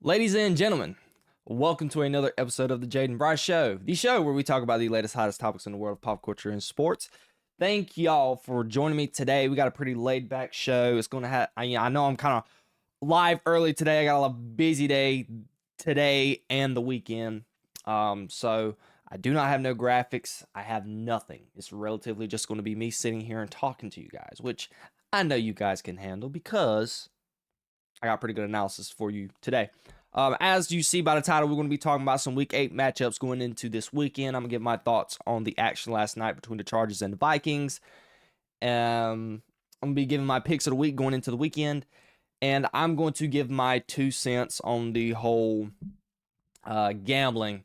Ladies and gentlemen, welcome to another episode of the Jayden Bryce Show, the show where we talk about the latest, hottest topics in the world of pop culture and sports. Thank y'all for joining me today. We got a pretty laid-back show. It's going to have, I know I'm kind of live early today. I got a busy day today and the weekend. So I do not have no graphics. I have nothing. It's relatively just going to be me sitting here and talking to you guys, which I know you guys can handle because I got pretty good analysis for you today. As you see by the title, we're going to be talking about some Week 8 matchups going into this weekend. I'm going to give my thoughts on the action last night between the Chargers and the Vikings. I'm going to be giving my picks of the week going into the weekend. And I'm going to give my 2 cents on the whole gambling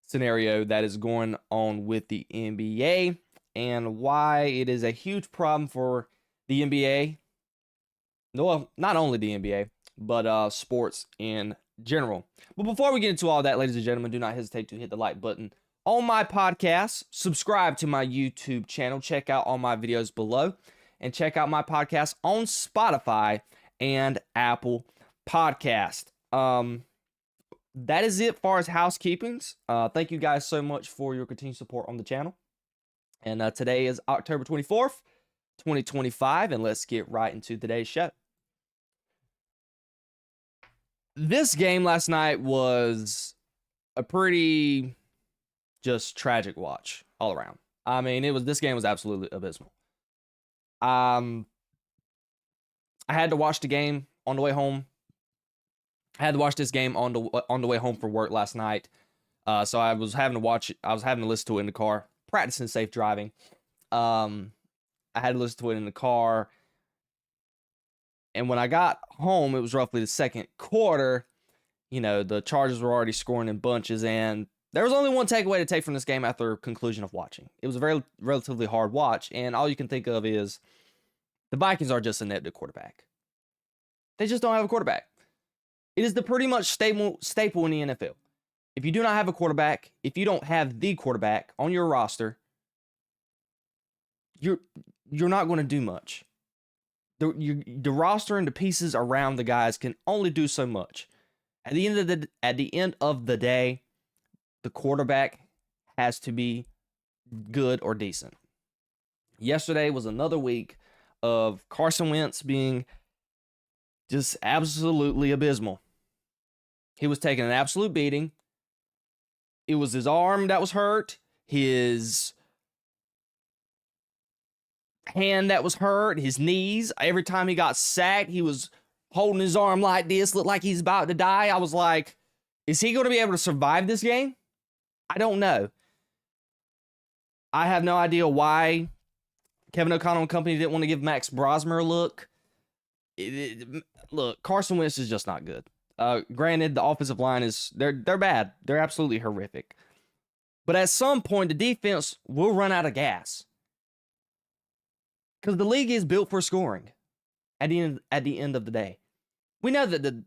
scenario that is going on with the NBA and why it is a huge problem for the NBA. Well, not only the NBA, but sports in general. But before we get into all that, ladies and gentlemen, do not hesitate to hit the like button on my podcast, subscribe to my YouTube channel, check out all my videos below, and check out my podcast on Spotify and Apple Podcast. That is it as far as housekeepings. Thank you guys so much for your continued support on the channel. And today is October 24th, 2025, and let's get right into today's show. This game last night was a pretty just tragic watch all around. I mean, this game was absolutely abysmal. I had to watch the game on the way home. I had to watch this game on the way home from work last night. So I was having to watch it. I was having to listen to it in the car, practicing safe driving. I had to listen to it in the car. And when I got home, it was roughly the second quarter. You know, the Chargers were already scoring in bunches, and there was only one takeaway to take from this game after conclusion of watching. It was a very relatively hard watch, and all you can think of is the Vikings are just inept at quarterback. They just don't have a quarterback. It is the pretty much staple in the NFL. If you do not have a quarterback, if you don't have the quarterback on your roster, you're not going to do much. The roster and the pieces around the guys can only do so much. At the end of the day, the quarterback has to be good or decent. Yesterday was another week of Carson Wentz being just absolutely abysmal. He was taking an absolute beating. It was his arm that was hurt, his hand that was hurt, his knees. Every time he got sacked, he was holding his arm like this, looked like he's about to die. I was like, is he going to be able to survive this game? I don't know. I have no idea why Kevin O'Connell and company didn't want to give Max Brosmer a look. Look, Carson Wentz is just not good. Granted, the offensive line is they're bad. They're absolutely horrific. But at some point, the defense will run out of gas. Because the league is built for scoring at the end of the day. We know that the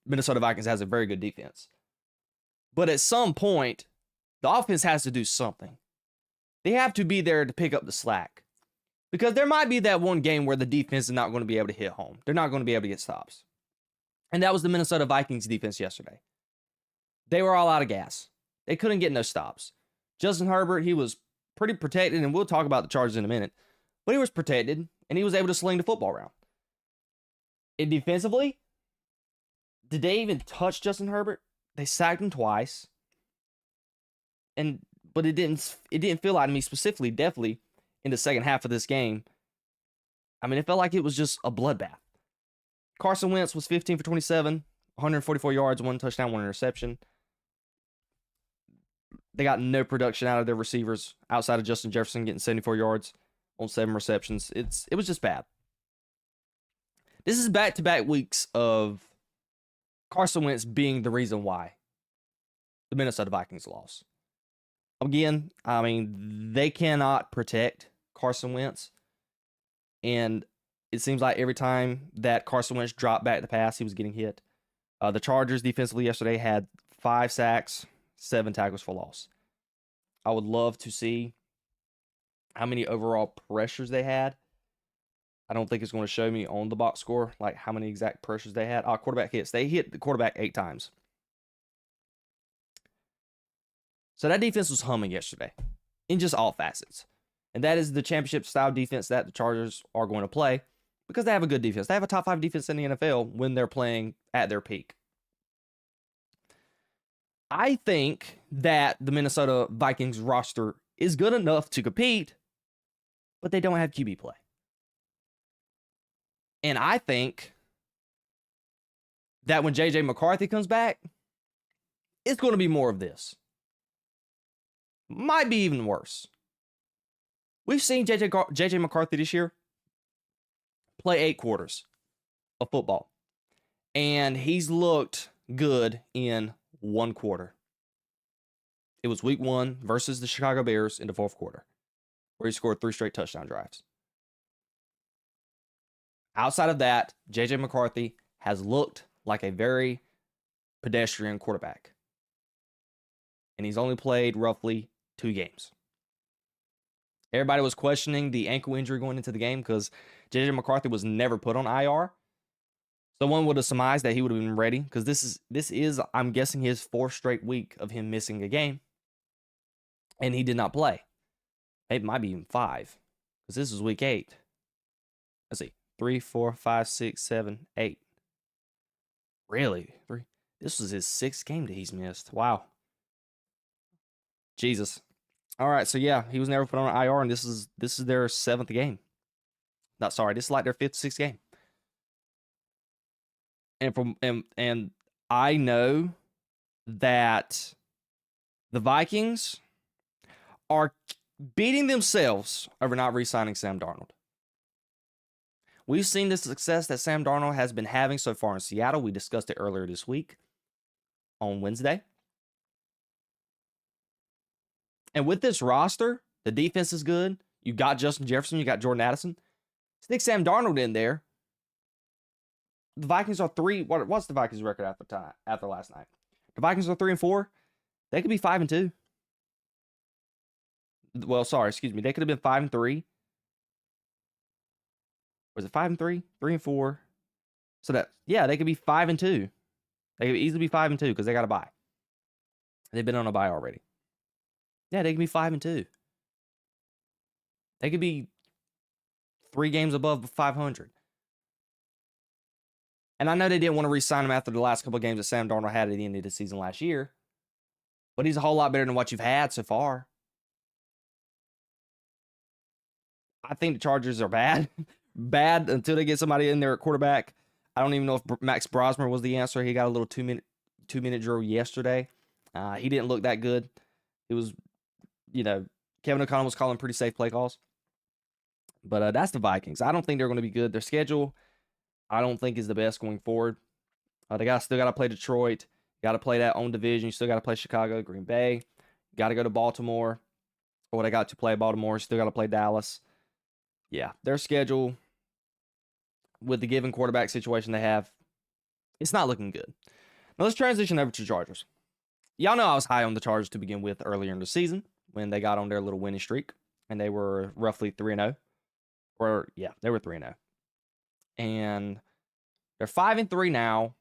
Minnesota Vikings has a very good defense. But at some point, the offense has to do something. They have to be there to pick up the slack. Because there might be that one game where the defense is not going to be able to hit home. They're not going to be able to get stops. And that was the Minnesota Vikings defense yesterday. They were all out of gas. They couldn't get no stops. Justin Herbert, he was pretty protected, and we'll talk about the Chargers in a minute. But he was protected, and he was able to sling the football around. And defensively, did they even touch Justin Herbert? They sacked him twice. But it didn't feel like to me specifically, definitely, in the second half of this game. I mean, it felt like it was just a bloodbath. Carson Wentz was 15 for 27, 144 yards, 1 touchdown, 1 interception. They got no production out of their receivers outside of Justin Jefferson getting 74 yards on 7 receptions. It was just bad. This is back-to-back weeks of Carson Wentz being the reason why the Minnesota Vikings lost. Again, I mean, they cannot protect Carson Wentz. And it seems like every time that Carson Wentz dropped back to pass, he was getting hit. The Chargers defensively yesterday had 5 sacks, 7 tackles for loss. I would love to see how many overall pressures they had. I don't think it's going to show me on the box score like how many exact pressures they had. Quarterback hits. They hit the quarterback 8 times. So that defense was humming yesterday in just all facets. And that is the championship style defense that the Chargers are going to play because they have a good defense. They have a top 5 defense in the NFL when they're playing at their peak. I think that the Minnesota Vikings roster is good enough to compete, but they don't have QB play. And I think that when J.J. McCarthy comes back, it's going to be more of this. Might be even worse. We've seen J.J. McCarthy this year play 8 quarters of football. And he's looked good in 1 quarter. It was week 1 versus the Chicago Bears in the 4th quarter, where he scored 3 straight touchdown drives. Outside of that, J.J. McCarthy has looked like a very pedestrian quarterback. And he's only played roughly 2 games. Everybody was questioning the ankle injury going into the game because J.J. McCarthy was never put on IR. Someone would have surmised that he would have been ready because this is, I'm guessing, his 4th straight week of him missing a game. And he did not play. It might be even 5 because this is week 8. Let's see. 3, 4, 5, 6, 7, 8. Really? 3. This was his 6th game that he's missed. Wow. Jesus. All right, so yeah, he was never put on IR, and this is their 7th game. Not sorry, this is like their 5th, 6th game. And I know that the Vikings are beating themselves over not re-signing Sam Darnold. We've seen the success that Sam Darnold has been having so far in Seattle. We discussed it earlier this week on Wednesday. And with this roster, the defense is good. You got Justin Jefferson. You got Jordan Addison. Stick Sam Darnold in there. The Vikings are 3. What's the Vikings record after last night? The Vikings are 3-4. They could be 5-2. Well, sorry, excuse me. They could have been 5-3. Was it 5-3? 3-4. So that, yeah, they could be 5-2. They could easily be 5-2 because they got a bye. They've been on a bye already. Yeah, they could be 5-2. They could be 3 games above 500. And I know they didn't want to re-sign him after the last couple of games that Sam Darnold had at the end of the season last year. But he's a whole lot better than what you've had so far. I think the Chargers are bad. Bad until they get somebody in there at quarterback. I don't even know if Max Brosmer was the answer. He got a little 2-minute drill yesterday. He didn't look that good. It was, Kevin O'Connell was calling pretty safe play calls. But that's the Vikings. I don't think they're going to be good. Their schedule, I don't think, is the best going forward. They still got to play Detroit. Got to play that own division. You still got to play Chicago, Green Bay. Got to go to Baltimore. Or they got to play Baltimore. Still got to play Dallas. Yeah, their schedule, with the given quarterback situation they have, it's not looking good. Now let's transition over to Chargers. Y'all know I was high on the Chargers to begin with earlier in the season when they got on their little winning streak, and they were roughly 3-0. Or, yeah, they were 3-0. And they're 5-3 now.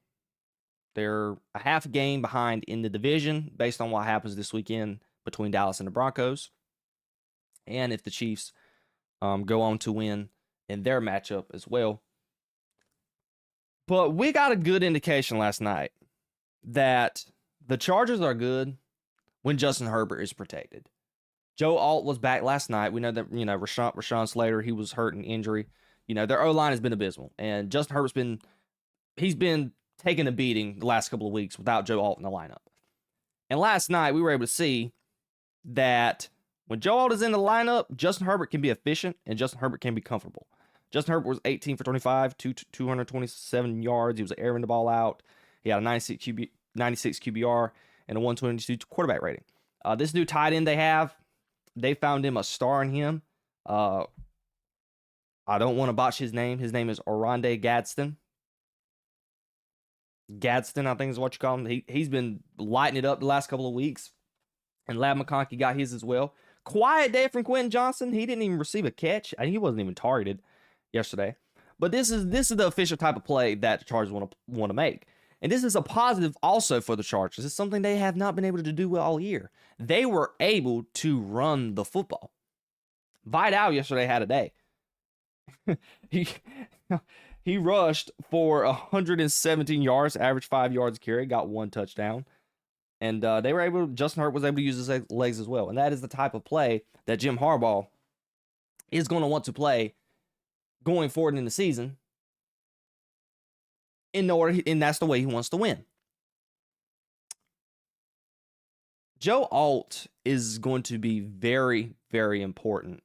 They're a half game behind in the division based on what happens this weekend between Dallas and the Broncos. And if the Chiefs go on to win in their matchup as well. But we got a good indication last night that the Chargers are good when Justin Herbert is protected. Joe Alt was back last night. We know that, Rashawn Slater, he was hurt in injury. Their O-line has been abysmal. And Justin Herbert's been taking a beating the last couple of weeks without Joe Alt in the lineup. And last night, we were able to see that when Joe Alt is in the lineup, Justin Herbert can be efficient and Justin Herbert can be comfortable. Justin Herbert was 18 for 25, 227 yards. He was airing the ball out. He had a 96 QBR and a 122 quarterback rating. This new tight end they found him a star in him. I don't want to botch his name. His name is Oronde Gadsden. Gadsden, I think is what you call him. He's been lighting it up the last couple of weeks. And Lab McConkey got his as well. Quiet day from Quentin Johnson. He didn't even receive a catch. He wasn't even targeted. yesterday. But this is the official type of play that the Chargers want to make. And this is a positive also for the Chargers. It's something they have not been able to do all year. They were able to run the football. Vidal yesterday had a day. he rushed for 117 yards, averaged 5 yards a carry, got 1 touchdown. And Justin Herbert was able to use his legs as well. And that is the type of play that Jim Harbaugh is going to want to play going forward in the season. And that's the way he wants to win. Joe Alt is going to be very, very important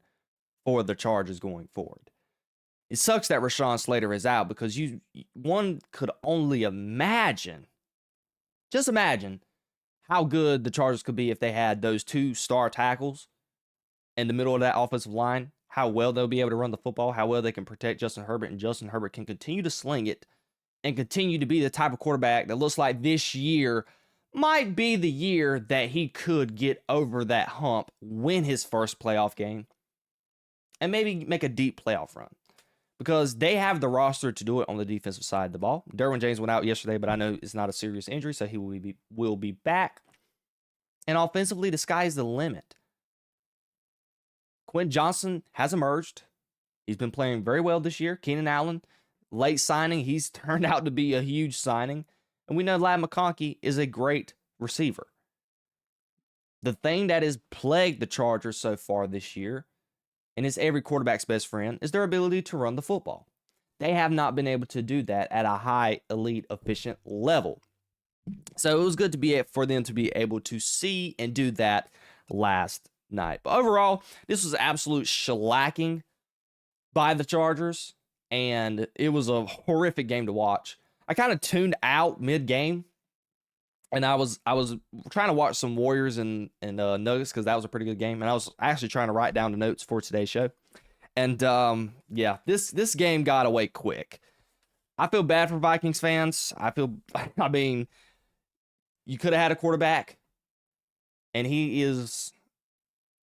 for the Chargers going forward. It sucks that Rashawn Slater is out because one could only imagine, just imagine how good the Chargers could be if they had those 2 star tackles in the middle of that offensive line, how well they'll be able to run the football, how well they can protect Justin Herbert, and Justin Herbert can continue to sling it and continue to be the type of quarterback that looks like this year might be the year that he could get over that hump, win his first playoff game, and maybe make a deep playoff run. Because they have the roster to do it on the defensive side of the ball. Derwin James went out yesterday, but I know it's not a serious injury, so he will be back. And offensively, the sky is the limit. Quentin Johnson has emerged. He's been playing very well this year. Keenan Allen, late signing. He's turned out to be a huge signing. And we know Ladd McConkey is a great receiver. The thing that has plagued the Chargers so far this year, and it's every quarterback's best friend, is their ability to run the football. They have not been able to do that at a high, elite, efficient level. So it was good for them to be able to see and do that last night. But overall, this was absolute shellacking by the Chargers, and it was a horrific game to watch. I kind of tuned out mid-game, and I was trying to watch some Warriors and Nuggets because that was a pretty good game, and I was actually trying to write down the notes for today's show. And yeah, this game got away quick. I feel bad for Vikings fans. I mean, you could have had a quarterback, and he is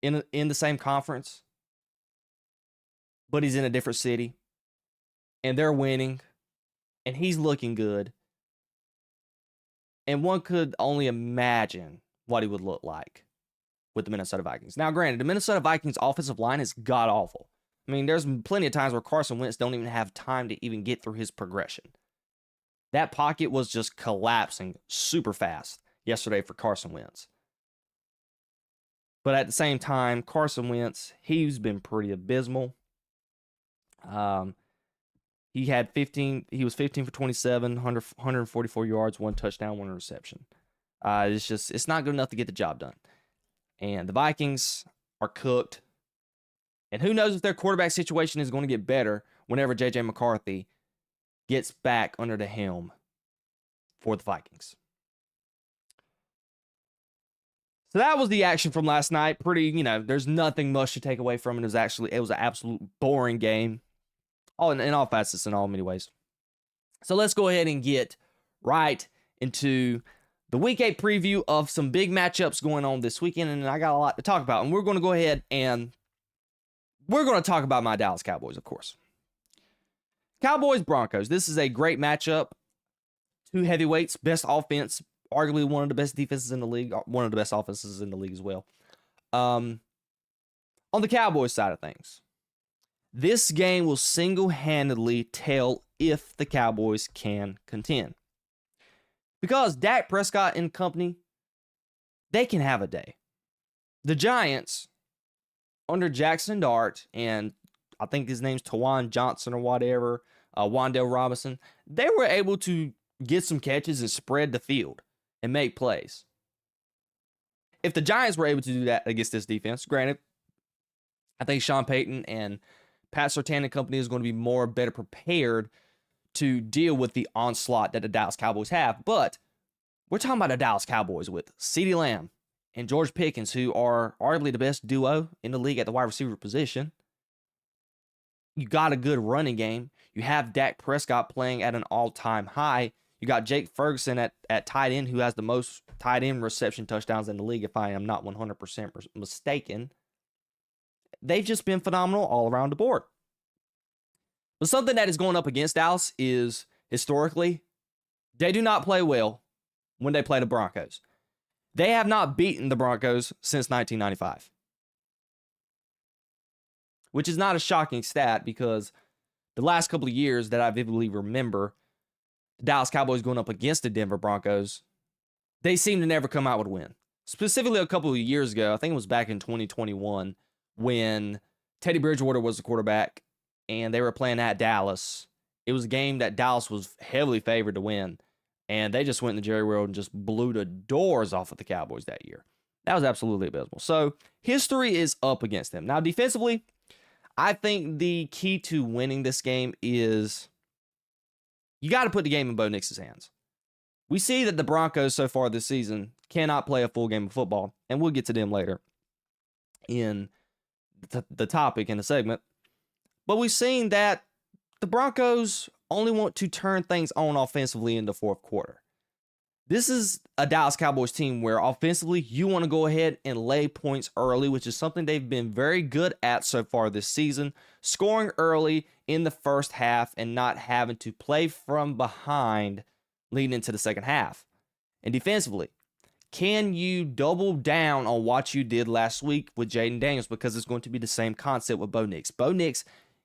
in the same conference, but he's in a different city, and they're winning, and he's looking good. And one could only imagine what he would look like with the Minnesota Vikings. Now, granted, the Minnesota Vikings offensive line is god-awful. I mean, there's plenty of times where Carson Wentz don't even have time to even get through his progression. That pocket was just collapsing super fast yesterday for Carson Wentz. But at the same time, Carson Wentz, he's been pretty abysmal. He was 15 for 27, 144 yards, 1 touchdown, 1 interception. It's not good enough to get the job done. And the Vikings are cooked. And who knows if their quarterback situation is going to get better whenever J.J. McCarthy gets back under the helm for the Vikings. So that was the action from last night. There's nothing much to take away from it. It was an absolute boring game. In all facets, in all many ways. So let's go ahead and get right into the Week 8 preview of some big matchups going on this weekend, and I got a lot to talk about. And we're going to go ahead and we're going to talk about my Dallas Cowboys, of course. Cowboys, Broncos. This is a great matchup. 2 heavyweights, best offense, arguably one of the best defenses in the league, one of the best offenses in the league as well. On the Cowboys side of things, this game will single-handedly tell if the Cowboys can contend. Because Dak Prescott and company, they can have a day. The Giants, under Jackson Dart, and I think his name's Tawan Johnson or whatever, Wan'Dale Robinson, they were able to get some catches and spread the field and make plays. If the Giants were able to do that against this defense, granted, I think Sean Payton and Pat Surtain and company is going to be better prepared to deal with the onslaught that the Dallas Cowboys have. But we're talking about the Dallas Cowboys with CeeDee Lamb and George Pickens, who are arguably the best duo in the league at the wide receiver position. You got a good running game. You have Dak Prescott playing at an all-time high. You got Jake Ferguson at tight end, who has the most tight end reception touchdowns in the league, if I am not 100% mistaken. They've just been phenomenal all around the board. But something that is going up against Dallas is, historically, they do not play well when they play the Broncos. They have not beaten the Broncos since 1995. Which is not a shocking stat because the last couple of years that I vividly remember, the Dallas Cowboys going up against the Denver Broncos, they seem to never come out with a win. Specifically a couple of years ago, I think it was back in 2021, when Teddy Bridgewater was the quarterback and they were playing at Dallas. It was a game that Dallas was heavily favored to win, and they just went in the Jerry World and just blew the doors off of the Cowboys that year. That was absolutely abysmal. So history is up against them. Now, defensively, I think the key to winning this game is you got to put the game in Bo Nix's hands. We see that the Broncos so far this season cannot play a full game of football, and we'll get to them later in the topic in the segment. But we've seen that the Broncos only want to turn things on offensively in the fourth quarter. This is a Dallas Cowboys team where offensively you want to go ahead and lay points early, which is something they've been very good at so far this season, scoring early in the first half and not having to play from behind leading into the second half. And defensively, can you double down on what you did last week with Jayden Daniels? Because it's going to be the same concept with Bo Nix. Bo Nix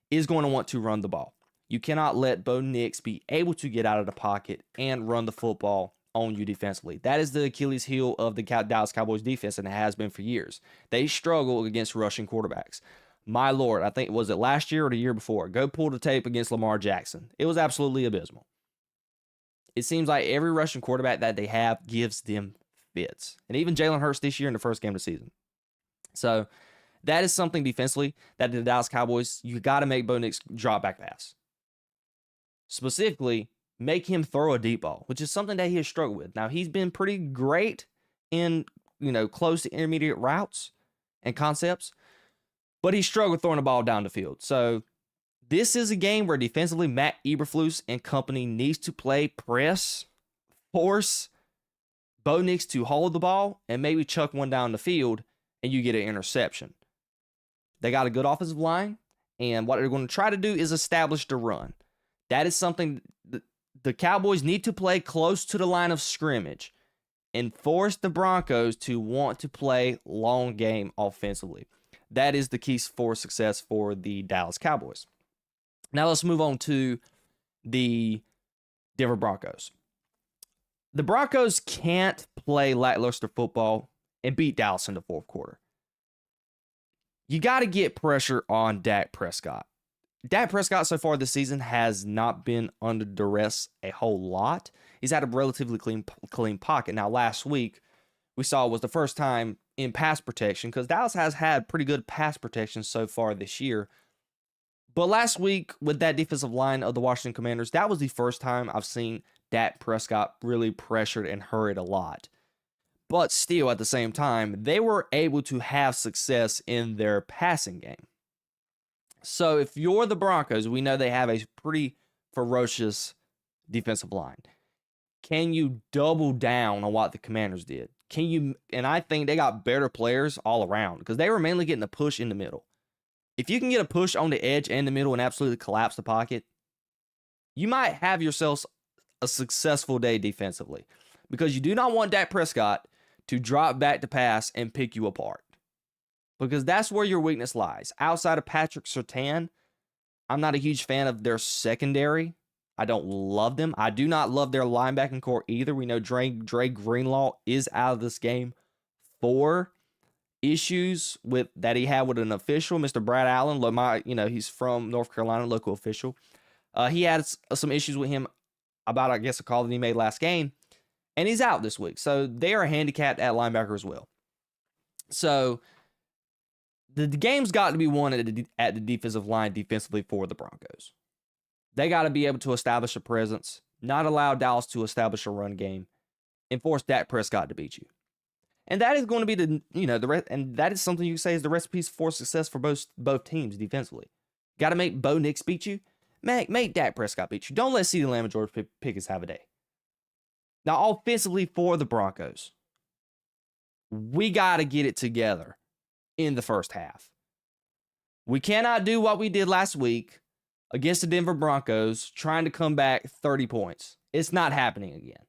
is going to want to run the ball. You cannot let Bo Nix be able to get out of the pocket and run the football on you defensively. That is the Achilles heel of the Dallas Cowboys defense, and it has been for years. They struggle against rushing quarterbacks. My Lord, I think, was it last year or the year before? Go pull the tape against Lamar Jackson. It was absolutely abysmal. It seems like every rushing quarterback that they have gives them fits. And even Jalen Hurts this year in the first game of the season. So that is something defensively that the Dallas Cowboys, you got to make Bo Nix drop back pass. Specifically, make him throw a deep ball, which is something that he has struggled with. Now, he's been pretty great in, close to intermediate routes and concepts, but he struggled throwing the ball down the field. So this is a game where defensively Matt Eberflus and company needs to play press, force Bo Nix to hold the ball and maybe chuck one down the field and you get an interception. They got a good offensive line, and what they're going to try to do is establish the run. That is something the Cowboys need to play close to the line of scrimmage and force the Broncos to want to play long game offensively. That is the key for success for the Dallas Cowboys. Now let's move on to the Denver Broncos. The Broncos can't play lackluster football and beat Dallas in the fourth quarter. You got to get pressure on Dak Prescott. Dak Prescott so far this season has not been under duress a whole lot. He's had a relatively clean pocket. Now, last week, we saw was the first time in pass protection, because Dallas has had pretty good pass protection so far this year. But last week, with that defensive line of the Washington Commanders, that was the first time I've seen Dak Prescott really pressured and hurried a lot. But still, at the same time, they were able to have success in their passing game. So if you're the Broncos, we know they have a pretty ferocious defensive line. Can you double down on what the Commanders did? And I think they got better players all around because they were mainly getting a push in the middle. If you can get a push on the edge and the middle and absolutely collapse the pocket, you might have yourselves a successful day defensively, because you do not want Dak Prescott to drop back to pass and pick you apart, because that's where your weakness lies. Outside of Patrick Surtain, I'm not a huge fan of their secondary. I don't love them. I do not love their linebacking core either. We know Dre Greenlaw is out of this game for issues that he had with an official, Mr. Brad Allen. He's from North Carolina, local official. He had some issues with him about, I guess, a call that he made last game, and he's out this week. So they are handicapped at linebacker as well. So the game's got to be won at the defensive line defensively for the Broncos. They got to be able to establish a presence, not allow Dallas to establish a run game, and force Dak Prescott to beat you. And that is going to be and that is something you say is the recipe for success for both teams defensively. Got to make Bo Nix beat you. Make Dak Prescott beat you. Don't let CeeDee Lamb and George Pickens have a day. Now, offensively for the Broncos, we got to get it together in the first half. We cannot do what we did last week against the Denver Broncos, trying to come back 30 points. It's not happening again.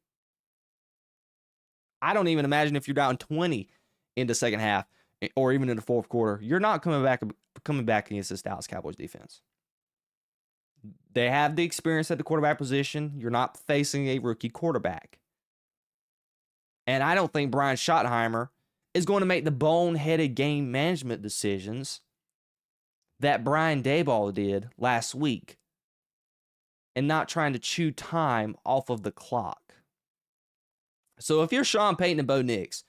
I don't even imagine if you're down 20 in the second half or even in the fourth quarter, you're not coming back against this Dallas Cowboys defense. They have the experience at the quarterback position. You're not facing a rookie quarterback. And I don't think Brian Schottenheimer is going to make the boneheaded game management decisions that Brian Daboll did last week and not trying to chew time off of the clock. So if you're Sean Payton and Bo Nix,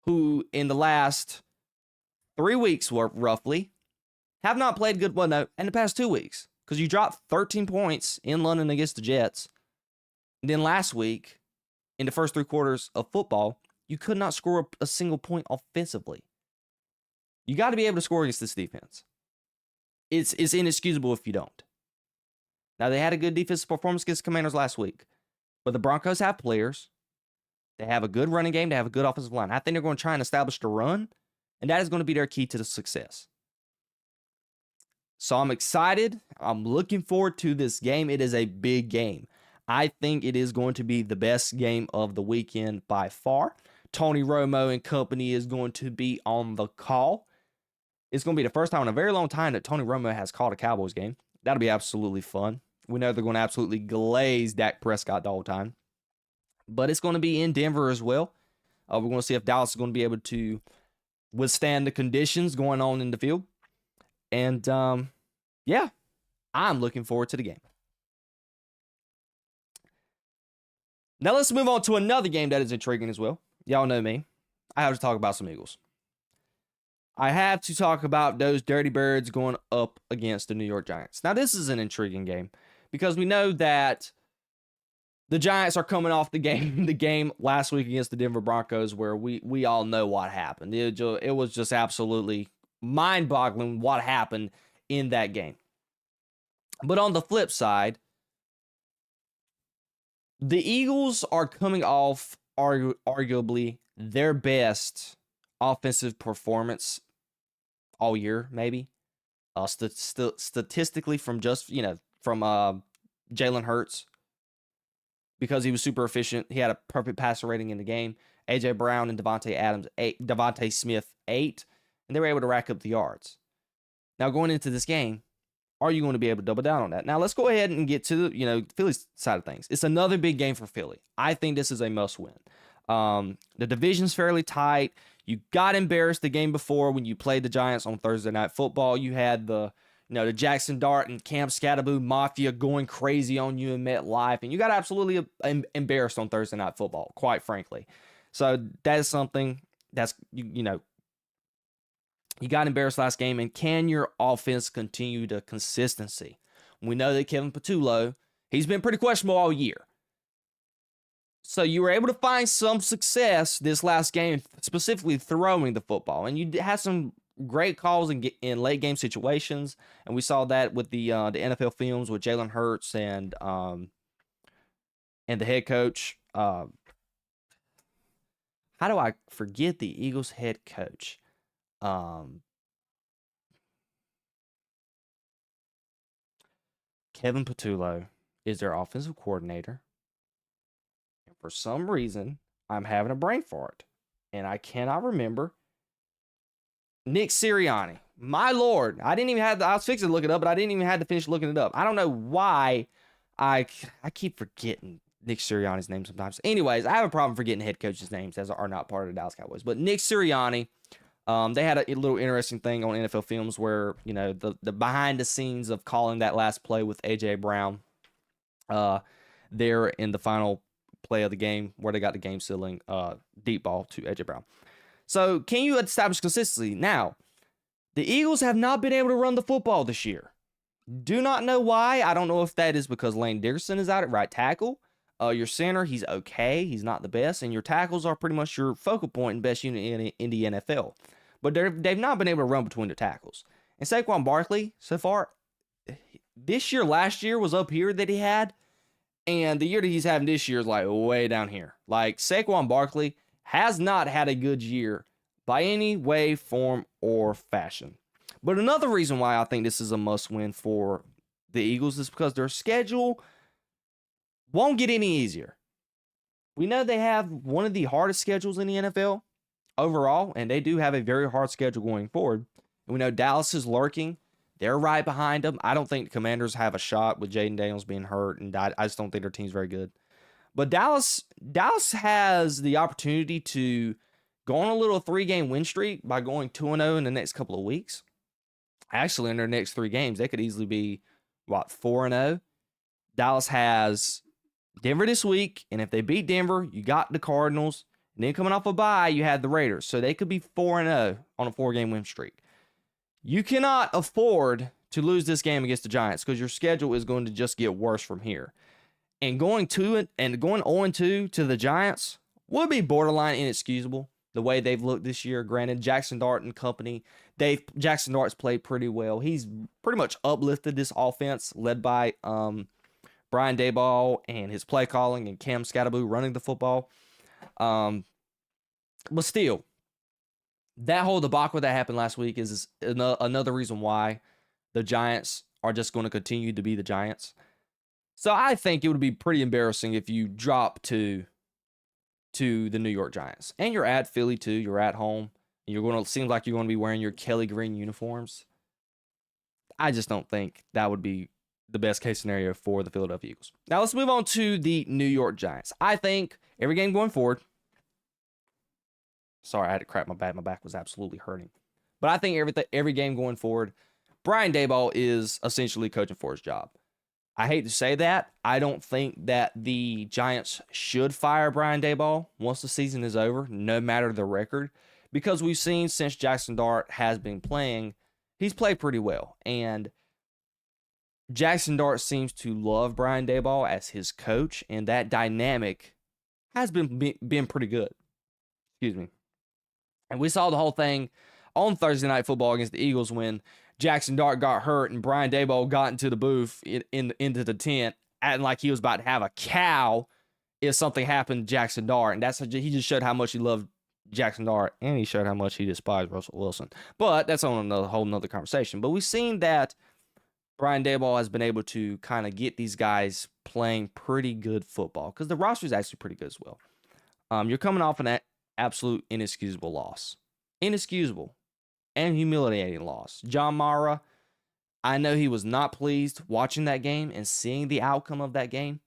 who in the last 3 weeks roughly have not played good, well, no, in the past 2 weeks, because you dropped 13 points in London against the Jets. And then last week, in the first 3 quarters of football, you could not score a single point offensively. You got to be able to score against this defense. It's inexcusable if you don't. Now, they had a good defensive performance against the Commanders last week, but the Broncos have players. They have a good running game. They have a good offensive line. I think they're going to try and establish the run, and that is going to be their key to the success. So I'm excited. I'm looking forward to this game. It is a big game. I think it is going to be the best game of the weekend by far. Tony Romo and company is going to be on the call. It's going to be the first time in a very long time that Tony Romo has called a Cowboys game. That'll be absolutely fun. We know they're going to absolutely glaze Dak Prescott the whole time. But it's going to be in Denver as well. We're going to see if Dallas is going to be able to withstand the conditions going on in the field. And, yeah, I'm looking forward to the game. Now let's move on to another game that is intriguing as well. Y'all know me. I have to talk about some Eagles. I have to talk about those Dirty Birds going up against the New York Giants. Now, this is an intriguing game because we know that the Giants are coming off the game last week against the Denver Broncos where we all know what happened. It was just absolutely mind-boggling what happened in that game. But on the flip side, the Eagles are coming off arguably their best offensive performance all year, maybe. Statistically from Jalen Hurts, because he was super efficient. He had a perfect passer rating in the game. A.J. Brown and Devontae Smith 8, and they were able to rack up the yards. Now, going into this game, are you going to be able to double down on that? Now, let's go ahead and get to Philly's side of things. It's another big game for Philly. I think this is a must-win. The division's fairly tight. You got embarrassed the game before when you played the Giants on Thursday Night Football. You had the Jackson Dart and Cam Scatterboo Mafia going crazy on you in MetLife, and you got absolutely embarrassed on Thursday Night Football, quite frankly. So that is something that's, you got embarrassed last game, and can your offense continue the consistency? We know that Kevin Patullo, he's been pretty questionable all year. So you were able to find some success this last game, specifically throwing the football, and you had some great calls in late game situations, and we saw that with the NFL films with Jalen Hurts and the head coach. How do I forget the Eagles head coach? Kevin Patullo is their offensive coordinator. And for some reason, I'm having a brain fart, and I cannot remember. Nick Sirianni. My Lord. I was fixing to look it up, but I didn't even have to finish looking it up. I don't know why I keep forgetting Nick Sirianni's name sometimes. Anyways, I have a problem forgetting head coaches' names as are not part of the Dallas Cowboys. But Nick Sirianni, they had a little interesting thing on NFL films where, the behind the scenes of calling that last play with A.J. Brown there in the final play of the game where they got the game sealing deep ball to A.J. Brown. So can you establish consistency? Now, the Eagles have not been able to run the football this year. Do not know why. I don't know if that is because Lane Dickerson is out at right tackle. Your center, he's okay. He's not the best. And your tackles are pretty much your focal point and best unit in the NFL. But they've not been able to run between the tackles. And Saquon Barkley, so far, last year was up here that he had. And the year that he's having this year is like way down here. Like Saquon Barkley has not had a good year by any way, form, or fashion. But another reason why I think this is a must-win for the Eagles is because their schedule won't get any easier. We know they have one of the hardest schedules in the NFL overall, and they do have a very hard schedule going forward. And we know Dallas is lurking. They're right behind them. I don't think the Commanders have a shot with Jayden Daniels being hurt, and I just don't think their team's very good. But Dallas has the opportunity to go on a little 3-game win streak by going 2-0 in the next couple of weeks. Actually, in their next 3 games, they could easily be, 4-0. Dallas has Denver this week, and if they beat Denver, you got the Cardinals. And then coming off a bye, you had the Raiders. So they could be 4-0 on a 4-game win streak. You cannot afford to lose this game against the Giants because your schedule is going to just get worse from here. And going 0-2 to the Giants would be borderline inexcusable the way they've looked this year. Granted, Jackson Dart and company, Jackson Dart's played pretty well. He's pretty much uplifted this offense led by Brian Daboll and his play calling and Cam Scatterboo running the football. But still, that whole debacle that happened last week is another reason why the Giants are just going to continue to be the Giants. So I think it would be pretty embarrassing if you drop to the New York Giants. And you're at Philly too. You're at home. You're going to seem like you're going to be wearing your Kelly green uniforms. I just don't think that would be the best case scenario for the Philadelphia Eagles. Now let's move on to the New York Giants. I think every game going forward. Sorry, I had to crack my back. My back was absolutely hurting. But I think every game going forward, Brian Daboll is essentially coaching for his job. I hate to say that. I don't think that the Giants should fire Brian Daboll once the season is over, no matter the record, because we've seen since Jackson Dart has been playing, he's played pretty well. And Jackson Dart seems to love Brian Daboll as his coach, and that dynamic has been pretty good. Excuse me. And we saw the whole thing on Thursday Night Football against the Eagles when Jackson Dart got hurt and Brian Daboll got into the booth into the tent, acting like he was about to have a cow if something happened to Jackson Dart. And he just showed how much he loved Jackson Dart, and he showed how much he despised Russell Wilson. But that's on a whole nother conversation. But we've seen that Brian Daboll has been able to kind of get these guys playing pretty good football because the roster is actually pretty good as well. You're coming off an absolute inexcusable loss. Inexcusable and humiliating loss. John Mara, I know he was not pleased watching that game and seeing the outcome of that game.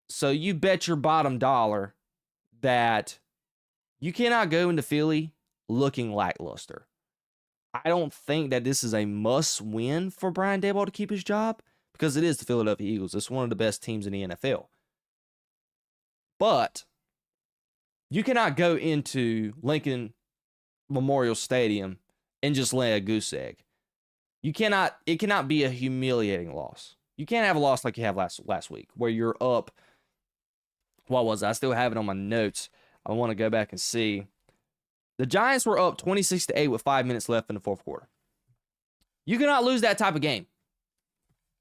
So you bet your bottom dollar that you cannot go into Philly looking lackluster. I don't think that this is a must-win for Brian Daboll to keep his job because it is the Philadelphia Eagles. It's one of the best teams in the NFL. But you cannot go into Lincoln Memorial Stadium and just lay a goose egg. It cannot be a humiliating loss. You can't have a loss like you have last week where you're up. What was it? I still have it on my notes. I want to go back and see. The Giants were up 26-8 with 5 minutes left in the fourth quarter. You cannot lose that type of game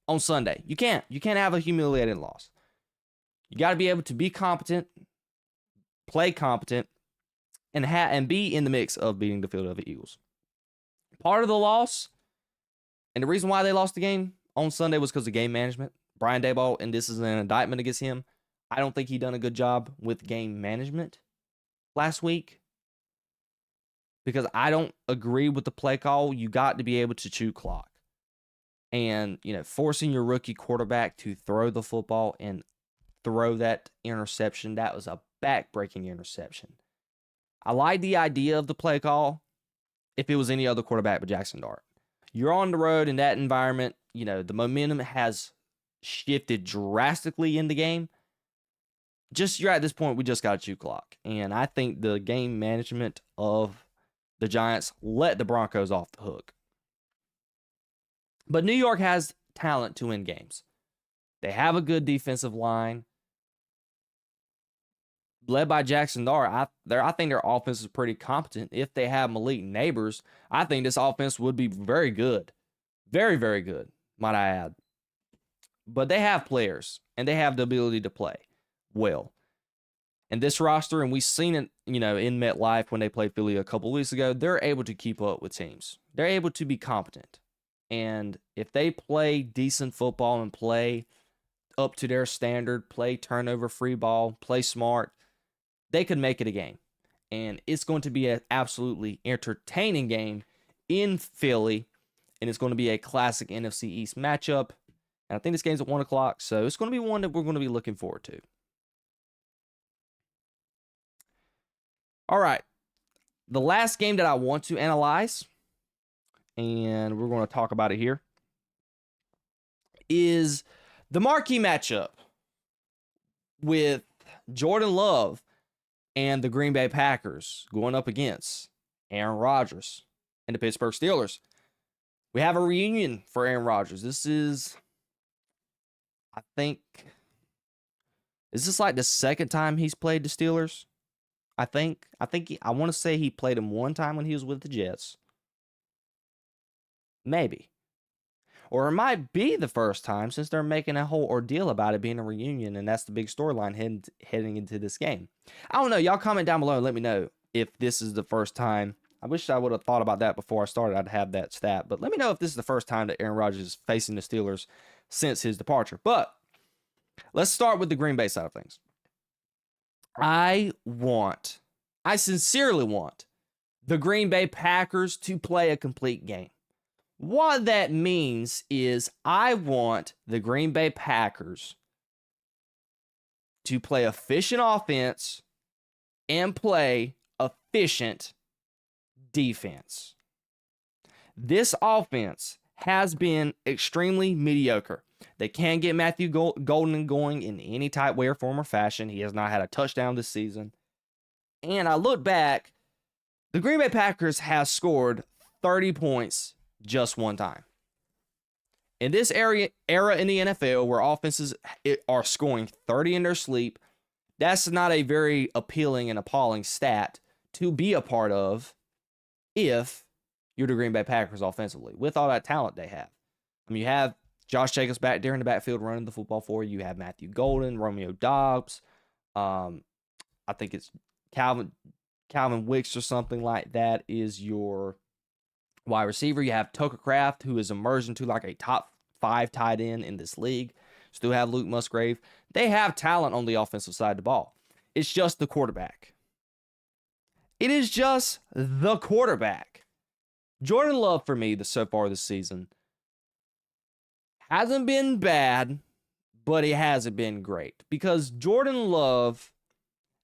on Sunday. You can't. You can't have a humiliating loss. You got to be able to be competent, play competent, and be in the mix of beating the Philadelphia Eagles. Part of the loss, and the reason why they lost the game on Sunday was because of game management. Brian Daboll, and this is an indictment against him, I don't think he done a good job with game management last week because I don't agree with the play call. You got to be able to chew clock. And, forcing your rookie quarterback to throw the football and throw that interception, that was a back-breaking interception. I like the idea of the play call if it was any other quarterback but Jackson Dart. You're on the road in that environment. The momentum has shifted drastically in the game. You're at this point, we just got to chew clock. And I think the game management of the Giants let the Broncos off the hook. But New York has talent to win games. They have a good defensive line. Led by Jackson Dart, I think their offense is pretty competent. If they have Malik Neighbors, I think this offense would be very good. Very, very good, might I add. But they have players, and they have the ability to play well. And this roster, and we've seen it, in MetLife when they played Philly a couple weeks ago, they're able to keep up with teams. They're able to be competent. And if they play decent football and play up to their standard, play turnover-free ball, play smart, they could make it a game. And it's going to be an absolutely entertaining game in Philly. And it's going to be a classic NFC East matchup. And I think this game's at 1 o'clock. So it's going to be one that we're going to be looking forward to. All right. The last game that I want to analyze, and we're going to talk about it here, is the marquee matchup with Jordan Love and the Green Bay Packers going up against Aaron Rodgers and the Pittsburgh Steelers. We have a reunion for Aaron Rodgers. This is, I think, is this like the second time he's played the Steelers? I want to say he played him one time when he was with the Jets. Maybe. Or it might be the first time, since they're making a whole ordeal about it being a reunion, and that's the big storyline heading into this game. I don't know. Y'all comment down below and let me know if this is the first time. I wish I would have thought about that before I started. I'd have that stat. But let me know if this is the first time that Aaron Rodgers is facing the Steelers since his departure. But let's start with the Green Bay side of things. I sincerely want the Green Bay Packers to play a complete game. What that means is I want the Green Bay Packers to play efficient offense and play efficient defense. This offense has been extremely mediocre. They can't get Matthew Golden going in any type, way, or form or fashion. He has not had a touchdown this season. And I look back, the Green Bay Packers have scored 30 points just one time. In this era in the NFL where offenses are scoring 30 in their sleep, that's not a very appealing and appalling stat to be a part of if you're the Green Bay Packers offensively, with all that talent they have. I mean, you have Josh Jacobs back there in the backfield running the football for you. You have Matthew Golden, Romeo Doubs. I think it's Calvin Wicks or something like that is your wide receiver. You have Tucker Kraft, who has emerged into like a top 5 tight end in this league. Still have Luke Musgrave. They have talent on the offensive side of the ball. It's just the quarterback. It is just the quarterback. Jordan Love, for me, so far this season, hasn't been bad, but he hasn't been great. Because Jordan Love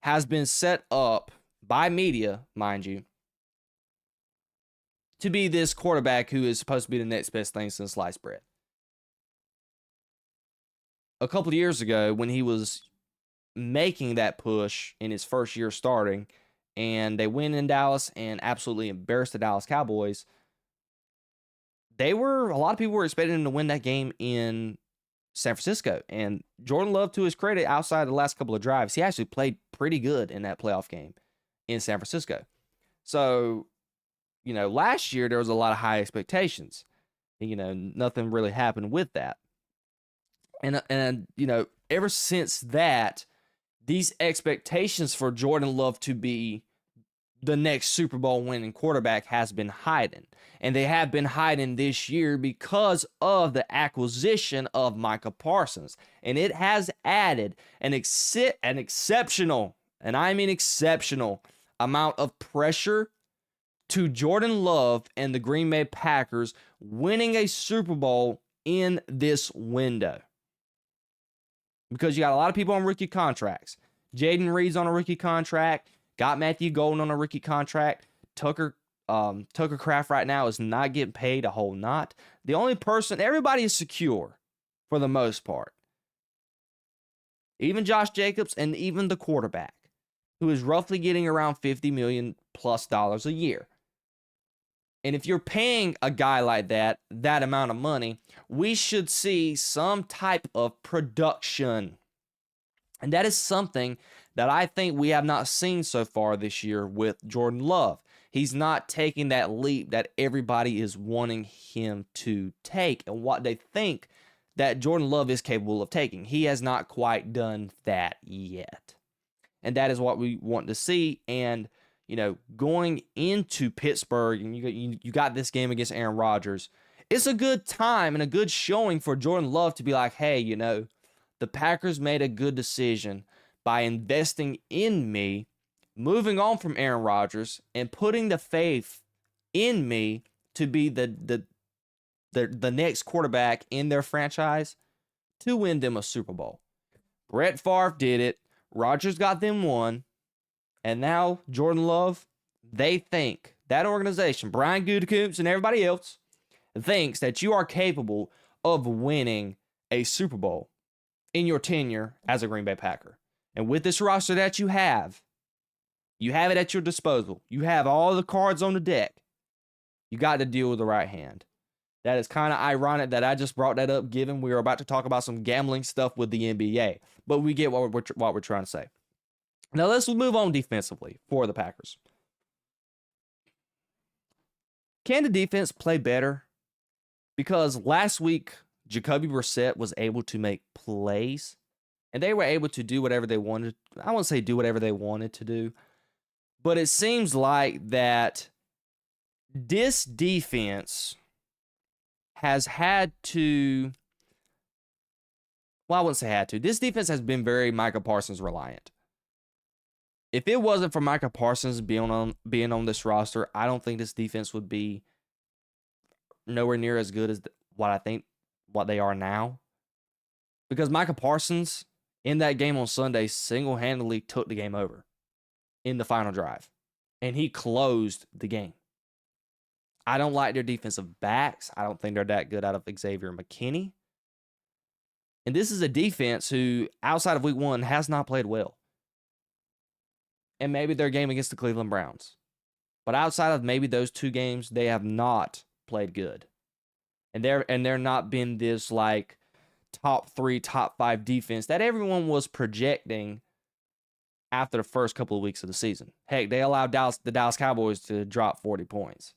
has been set up by media, mind you, to be this quarterback who is supposed to be the next best thing since sliced bread. A couple of years ago, when he was making that push in his first year starting, and they win in Dallas and absolutely embarrassed the Dallas Cowboys, a lot of people were expecting him to win that game in San Francisco. And Jordan Love, to his credit, outside the last couple of drives, he actually played pretty good in that playoff game in San Francisco. So, last year there was a lot of high expectations. Nothing really happened with that. And ever since that, these expectations for Jordan Love to be the next Super Bowl winning quarterback has been hiding. And they have been hiding this year because of the acquisition of Micah Parsons. And it has added an exceptional, and I mean exceptional, amount of pressure to Jordan Love and the Green Bay Packers winning a Super Bowl in this window. Because you got a lot of people on rookie contracts. Jayden Reed's on a rookie contract. Got Matthew Golden on a rookie contract. Tucker Kraft right now is not getting paid a whole lot. The only person, everybody is secure for the most part. Even Josh Jacobs and even the quarterback, who is roughly getting around $50 million plus a year. And if you're paying a guy like that amount of money, we should see some type of production. And that is something that I think we have not seen so far this year with Jordan Love. He's not taking that leap that everybody is wanting him to take and what they think that Jordan Love is capable of taking. He has not quite done that yet. And that is what we want to see. And going into Pittsburgh, and you got this game against Aaron Rodgers, it's a good time and a good showing for Jordan Love to be like, hey, the Packers made a good decision by investing in me, moving on from Aaron Rodgers, and putting the faith in me to be the next quarterback in their franchise to win them a Super Bowl. Brett Favre did it. Rodgers got them one. And now Jordan Love, they think, that organization, Brian Gutekunst and everybody else, thinks that you are capable of winning a Super Bowl in your tenure as a Green Bay Packer. And with this roster that you have it at your disposal. You have all the cards on the deck. You got to deal with the right hand. That is kind of ironic that I just brought that up, given we are about to talk about some gambling stuff with the NBA. But we get what we're trying to say. Now let's move on defensively for the Packers. Can the defense play better? Because last week, Jacoby Brissett was able to make plays, and they were able to do whatever they wanted. I won't say do whatever they wanted to do, but it seems like that this defense has had to, well, I wouldn't say had to. This defense has been very Micah Parsons reliant. If it wasn't for Micah Parsons being on this roster, I don't think this defense would be nowhere near as good as what they are now. Because Micah Parsons, in that game on Sunday, single-handedly took the game over in the final drive. And he closed the game. I don't like their defensive backs. I don't think they're that good out of Xavier McKinney. And this is a defense who, outside of week 1, has not played well. And maybe their game against the Cleveland Browns. But outside of maybe those 2 games, they have not played good. And they're not been this like top 3, top 5 defense that everyone was projecting after the first couple of weeks of the season. Heck, they allowed the Dallas Cowboys to drop 40 points.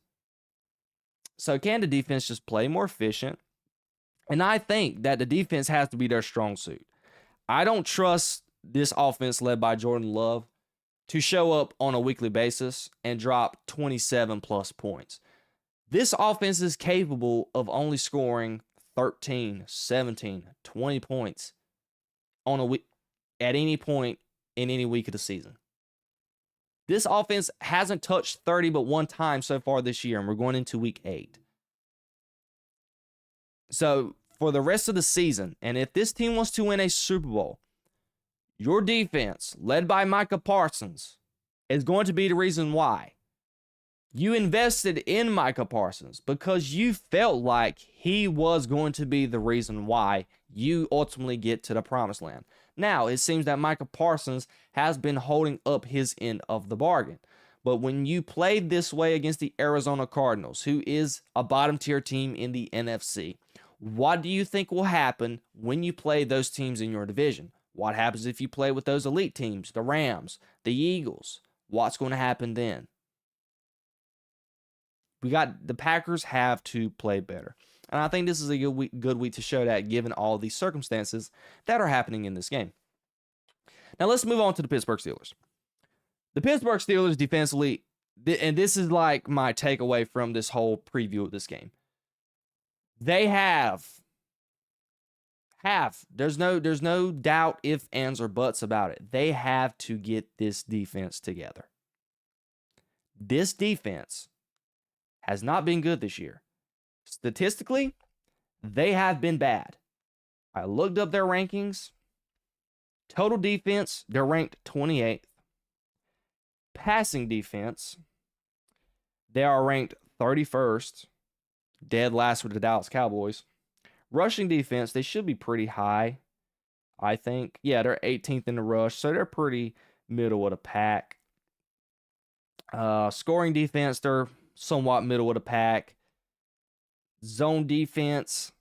So can the defense just play more efficient? And I think that the defense has to be their strong suit. I don't trust this offense led by Jordan Love to show up on a weekly basis and drop 27 plus points. This offense is capable of only scoring 13, 17, 20 points on a week at any point in any week of the season. This offense hasn't touched 30 but one time so far this year, and we're going into week 8. So for the rest of the season, and if this team wants to win a Super Bowl, your defense, led by Micah Parsons, is going to be the reason why. You invested in Micah Parsons because you felt like he was going to be the reason why you ultimately get to the promised land. Now, it seems that Micah Parsons has been holding up his end of the bargain. But when you played this way against the Arizona Cardinals, who is a bottom-tier team in the NFC, what do you think will happen when you play those teams in your division? What happens if you play with those elite teams, the Rams, the Eagles? What's going to happen then? The Packers have to play better. And I think this is a good week to show that, given all these circumstances that are happening in this game. Now let's move on to the Pittsburgh Steelers. The Pittsburgh Steelers defensively, and this is like my takeaway from this whole preview of this game. They have. There's no doubt, ifs, ands, or buts about it. They have to get this defense together. This defense has not been good this year. Statistically, they have been bad. I looked up their rankings. Total defense, they're ranked 28th. Passing defense, they are ranked 31st. Dead last with the Dallas Cowboys. Rushing defense, they should be pretty high, I think. Yeah, they're 18th in the rush, so they're pretty middle of the pack. Scoring defense, they're somewhat middle of the pack. Zone defense,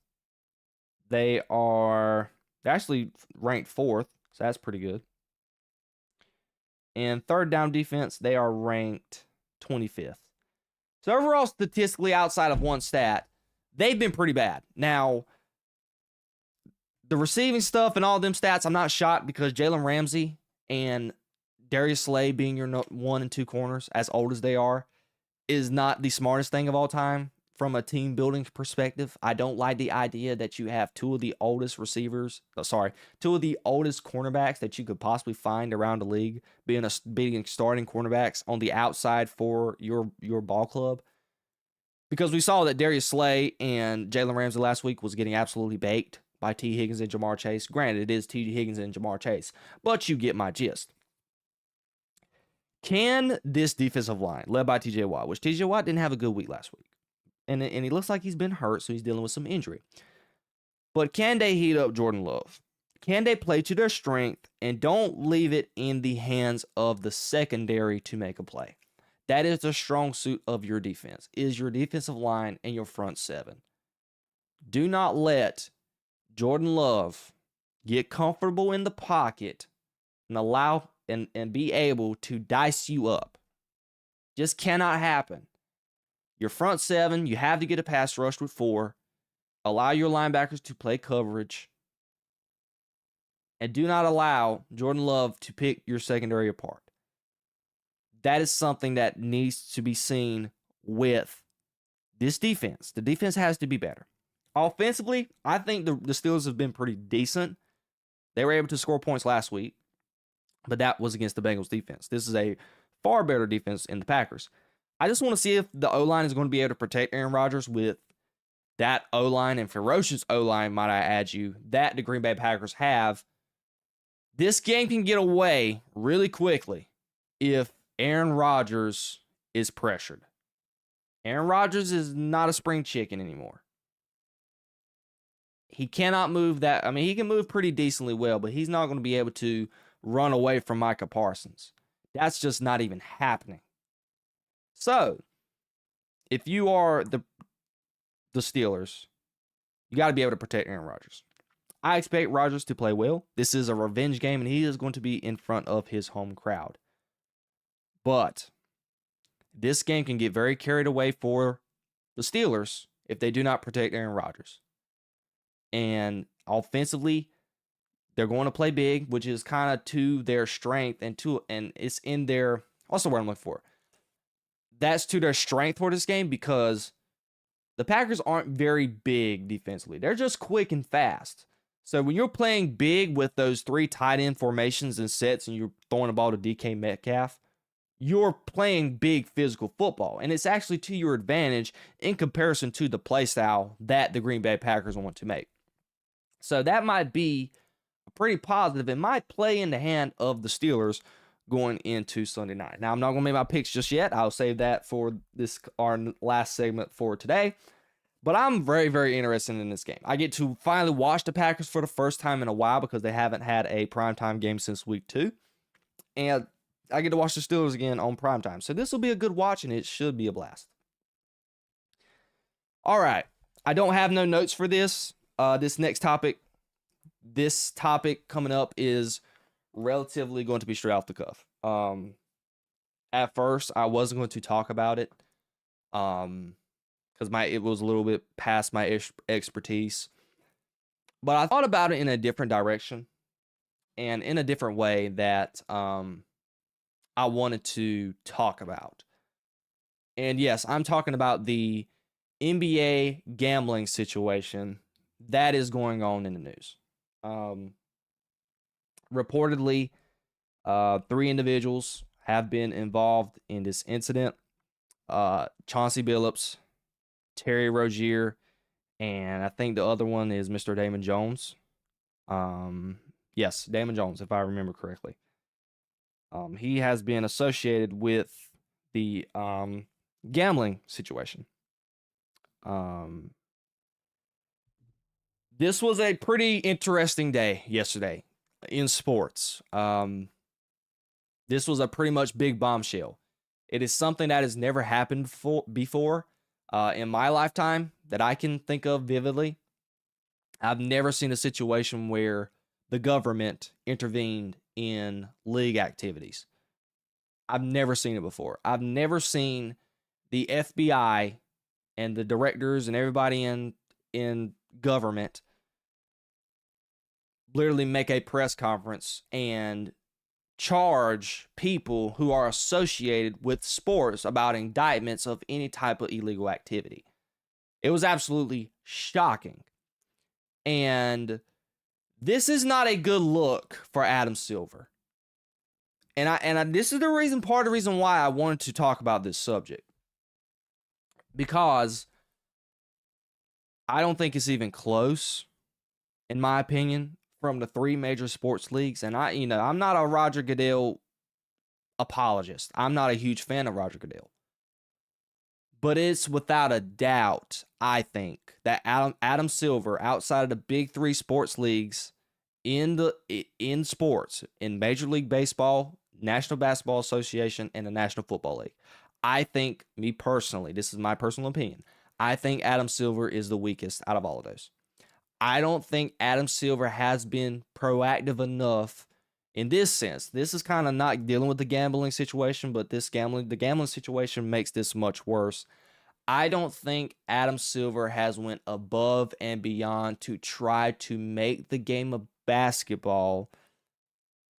they're actually ranked 4th, so that's pretty good. And third down defense, they are ranked 25th. So overall, statistically, outside of one stat, they've been pretty bad. Now, the receiving stuff and all them stats, I'm not shocked because Jalen Ramsey and Darius Slay being your 1 and 2 corners, as old as they are, is not the smartest thing of all time from a team building perspective. I don't like the idea that you have two of the oldest cornerbacks that you could possibly find around the league being starting cornerbacks on the outside for your ball club. Because we saw that Darius Slay and Jalen Ramsey last week was getting absolutely baked by T. Higgins and Jamar Chase. Granted, it is T. Higgins and Jamar Chase, but you get my gist. Can this defensive line, led by T.J. Watt, which T.J. Watt didn't have a good week last week, and he looks like he's been hurt, so he's dealing with some injury. But can they heat up Jordan Love? Can they play to their strength and don't leave it in the hands of the secondary to make a play? That is the strong suit of your defense, is your defensive line and your front seven. Do not let Jordan Love get comfortable in the pocket and allow and be able to dice you up. Just cannot happen. Your front seven, you have to get a pass rush with 4. Allow your linebackers to play coverage. And do not allow Jordan Love to pick your secondary apart. That is something that needs to be seen with this defense. The defense has to be better. Offensively, I think the Steelers have been pretty decent. They were able to score points last week, but that was against the Bengals defense. This is a far better defense in the Packers. I just want to see if the O-line is going to be able to protect Aaron Rodgers with that O-line and ferocious O-line, might I add you, that the Green Bay Packers have. This game can get away really quickly if Aaron Rodgers is pressured. Aaron Rodgers is not a spring chicken anymore. He cannot move that. I mean, he can move pretty decently well, but he's not going to be able to run away from Micah Parsons. That's just not even happening. So, if you are the Steelers, you got to be able to protect Aaron Rodgers. I expect Rodgers to play well. This is a revenge game, and he is going to be in front of his home crowd. But this game can get very carried away for the Steelers if they do not protect Aaron Rodgers. And offensively, they're going to play big, which is kind of to their strength and it's in their, what's the word I'm looking for? That's to their strength for this game because the Packers aren't very big defensively. They're just quick and fast. So when you're playing big with those 3 tight end formations and sets and you're throwing the ball to DK Metcalf, you're playing big physical football. And it's actually to your advantage in comparison to the play style that the Green Bay Packers want to make. So that might be pretty positive. It might play in the hand of the Steelers going into Sunday night. Now, I'm not going to make my picks just yet. I'll save that for our last segment for today. But I'm very, very interested in this game. I get to finally watch the Packers for the first time in a while because they haven't had a primetime game since week 2. And I get to watch the Steelers again on primetime. So this will be a good watch, and it should be a blast. All right. I don't have no notes for this. This next topic. This topic coming up is relatively going to be straight off the cuff. At first, I wasn't going to talk about it because it was a little bit past my expertise. But I thought about it in a different direction and in a different way that I wanted to talk about. And yes, I'm talking about the NBA gambling situation that is going on in the news. Reportedly, 3 individuals have been involved in this incident. Chauncey Billups, Terry Rozier, and I think the other one is Mr. Damon Jones. Yes, Damon Jones, if I remember correctly. He has been associated with the gambling situation. This was a pretty interesting day yesterday in sports. This was a pretty much big bombshell. It is something that has never happened before in my lifetime that I can think of vividly. I've never seen a situation where the government intervened in league activities. I've never seen it before. I've never seen the FBI and the directors and everybody in government literally make a press conference and charge people who are associated with sports about indictments of any type of illegal activity. It was absolutely shocking. And this is not a good look for Adam Silver. And this is part of the reason why I wanted to talk about this subject. Because I don't think it's even close, in my opinion, from the 3 major sports leagues. And I'm not a Roger Goodell apologist. I'm not a huge fan of Roger Goodell. But it's without a doubt, I think, that Adam Silver, outside of the big 3 sports leagues in sports, in Major League Baseball, National Basketball Association, and the National Football League, I think, me personally, this is my personal opinion, I think Adam Silver is the weakest out of all of those. I don't think Adam Silver has been proactive enough in this sense. This is kind of not dealing with the gambling situation, but the gambling situation makes this much worse. I don't think Adam Silver has went above and beyond to try to make the game of basketball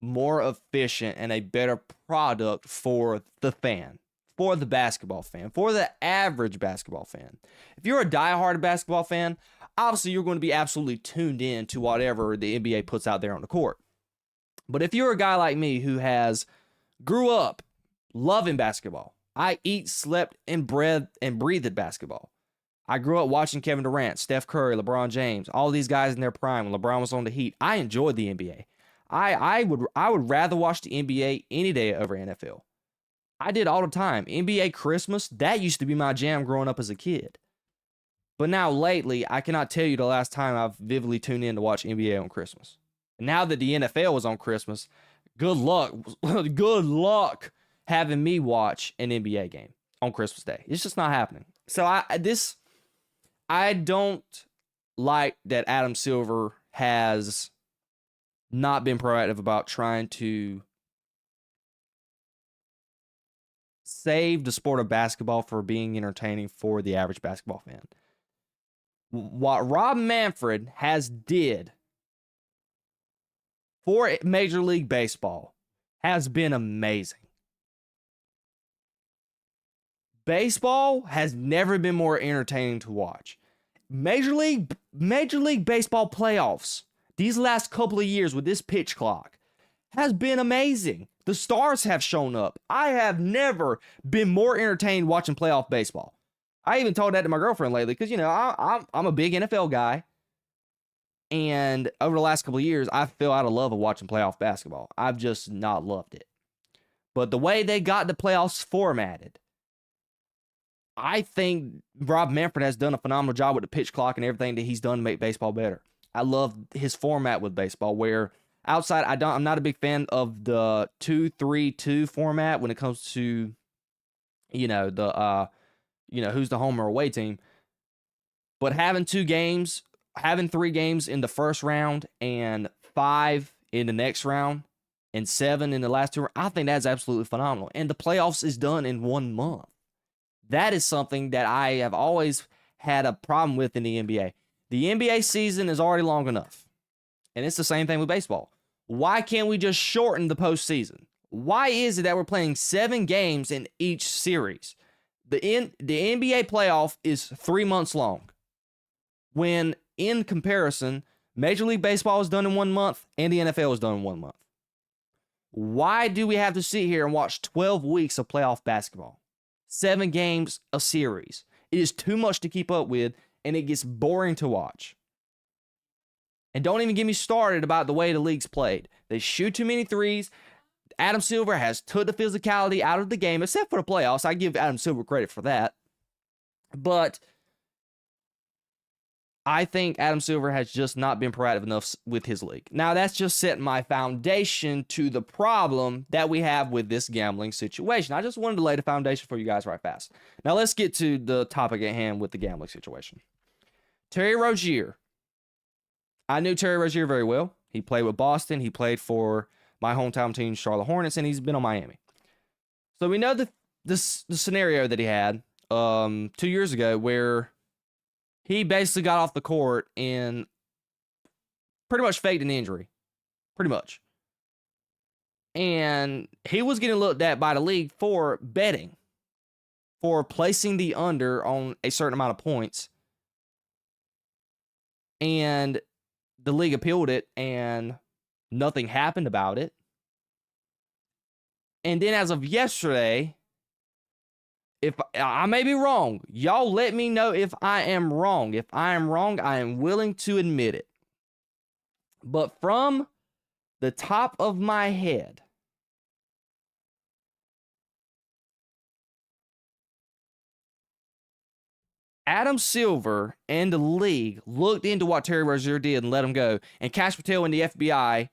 more efficient and a better product for the fan, for the basketball fan, for the average basketball fan. If you're a diehard basketball fan, obviously you're going to be absolutely tuned in to whatever the NBA puts out there on the court. But if you're a guy like me who grew up loving basketball, I eat, slept, and breathed basketball. I grew up watching Kevin Durant, Steph Curry, LeBron James, all these guys in their prime when LeBron was on the Heat. I enjoyed the NBA. I would rather watch the NBA any day over NFL. I did all the time. NBA Christmas, that used to be my jam growing up as a kid. But now lately, I cannot tell you the last time I've vividly tuned in to watch NBA on Christmas. And now that the NFL was on Christmas, good luck having me watch an NBA game on Christmas Day. It's just not happening. So I don't like that Adam Silver has not been proactive about trying to save the sport of basketball for being entertaining for the average basketball fan. What Rob Manfred has did for Major League Baseball has been amazing. Baseball has never been more entertaining to watch. Major League Baseball playoffs, these last couple of years with this pitch clock, has been amazing. The stars have shown up. I have never been more entertained watching playoff baseball. I even told that to my girlfriend lately because, I'm a big NFL guy. And over the last couple of years, I fell out of love of watching playoff basketball. I've just not loved it. But the way they got the playoffs formatted, I think Rob Manfred has done a phenomenal job with the pitch clock and everything that he's done to make baseball better. I love his format with baseball where outside, I'm not a big fan of the 2-3-2 format when it comes to, who's the home or away team. But having 3 games in the first round and 5 in the next round and 7 in the last 2, I think that's absolutely phenomenal. And the playoffs is done in 1 month. That is something that I have always had a problem with in the NBA. The NBA season is already long enough. And it's the same thing with baseball. Why can't we just shorten the postseason? Why is it that we're playing 7 games in each series? The NBA playoff is 3 months long. When, in comparison, Major League Baseball is done in 1 month and the NFL is done in 1 month. Why do we have to sit here and watch 12 weeks of playoff basketball? 7 games a series. It is too much to keep up with, and it gets boring to watch. And don't even get me started about the way the league's played. They shoot too many threes. Adam Silver has took the physicality out of the game, except for the playoffs. I give Adam Silver credit for that. But I think Adam Silver has just not been proactive enough with his league. Now, that's just setting my foundation to the problem that we have with this gambling situation. I just wanted to lay the foundation for you guys right fast. Now, let's get to the topic at hand with the gambling situation. Terry Rozier. I knew Terry Rozier very well. He played with Boston. He played for my hometown team, Charlotte Hornets, and he's been on Miami. So we know the scenario that he had 2 years ago where he basically got off the court and pretty much faked an injury. Pretty much. And he was getting looked at by the league for betting, for placing the under on a certain amount of points And the league appealed it, and nothing happened about it. And then as of yesterday, if I may be wrong, y'all let me know if I am wrong. If I am wrong, I am willing to admit it. But from the top of my head, Adam Silver and the league looked into what Terry Rozier did and let him go. And Cash Patel and the FBI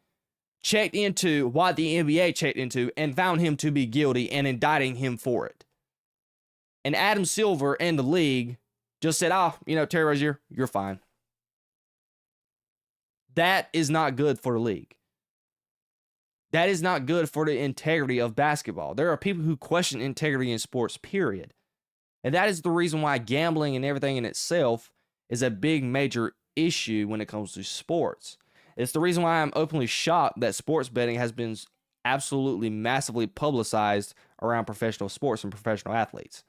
checked into what the NBA checked into and found him to be guilty and indicting him for it. And Adam Silver and the league just said, Terry Rozier, you're fine. That is not good for the league. That is not good for the integrity of basketball. There are people who question integrity in sports, period. And that is the reason why gambling and everything in itself is a big major issue when it comes to sports. It's the reason why I'm openly shocked that sports betting has been absolutely massively publicized around professional sports and professional athletes.